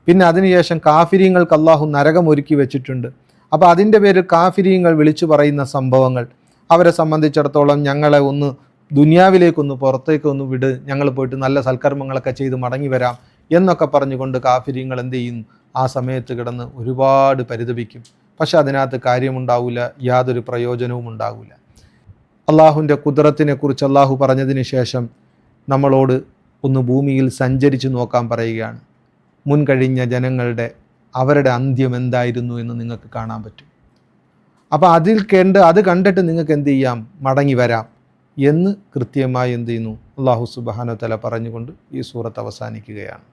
പിന്നെ അതിനുശേഷം കാഫിരീങ്ങൾക്ക് അള്ളാഹു നരകം ഒരുക്കി വെച്ചിട്ടുണ്ട്. അപ്പോൾ അതിൻ്റെ പേരിൽ കാഫിരീങ്ങൾ വിളിച്ചു പറയുന്ന സംഭവങ്ങൾ, അവരെ സംബന്ധിച്ചിടത്തോളം ഞങ്ങളെ ഒന്ന് ദുനിയാവിലേക്കൊന്ന് പുറത്തേക്കൊന്ന് വിട്, ഞങ്ങൾ പോയിട്ട് നല്ല സൽക്കർമ്മങ്ങളൊക്കെ ചെയ്ത് മടങ്ങി വരാം എന്നൊക്കെ പറഞ്ഞുകൊണ്ട് കാഫിരീങ്ങൾ എന്ത് ചെയ്യുന്നു, ആ സമയത്ത് കിടന്ന് ഒരുപാട് പരിതപിക്കും. പക്ഷെ അതിനകത്ത് കാര്യമുണ്ടാവില്ല, യാതൊരു പ്രയോജനവും ഉണ്ടാവില്ല. അള്ളാഹുവിൻ്റെ ഖുദ്റത്തിനെ കുറിച്ച് അള്ളാഹു പറഞ്ഞതിന് ശേഷം നമ്മളോട് ഒന്ന് ഭൂമിയിൽ സഞ്ചരിച്ച് നോക്കാൻ പറയുകയാണ്. മുൻകഴിഞ്ഞ ജനങ്ങളുടെ അവരുടെ അന്ത്യം എന്തായിരുന്നു എന്ന് നിങ്ങൾക്ക് കാണാൻ പറ്റും. അപ്പോൾ അത് കണ്ടിട്ട് നിങ്ങൾക്ക് എന്ത് ചെയ്യാം, മടങ്ങി വരാം എന്ന് കൃത്യമായി എന്ത് ചെയ്യുന്നു, അള്ളാഹു സുബ്ഹാനഹു വ തആല പറഞ്ഞുകൊണ്ട് ഈ സൂറത്ത് അവസാനിക്കുകയാണ്.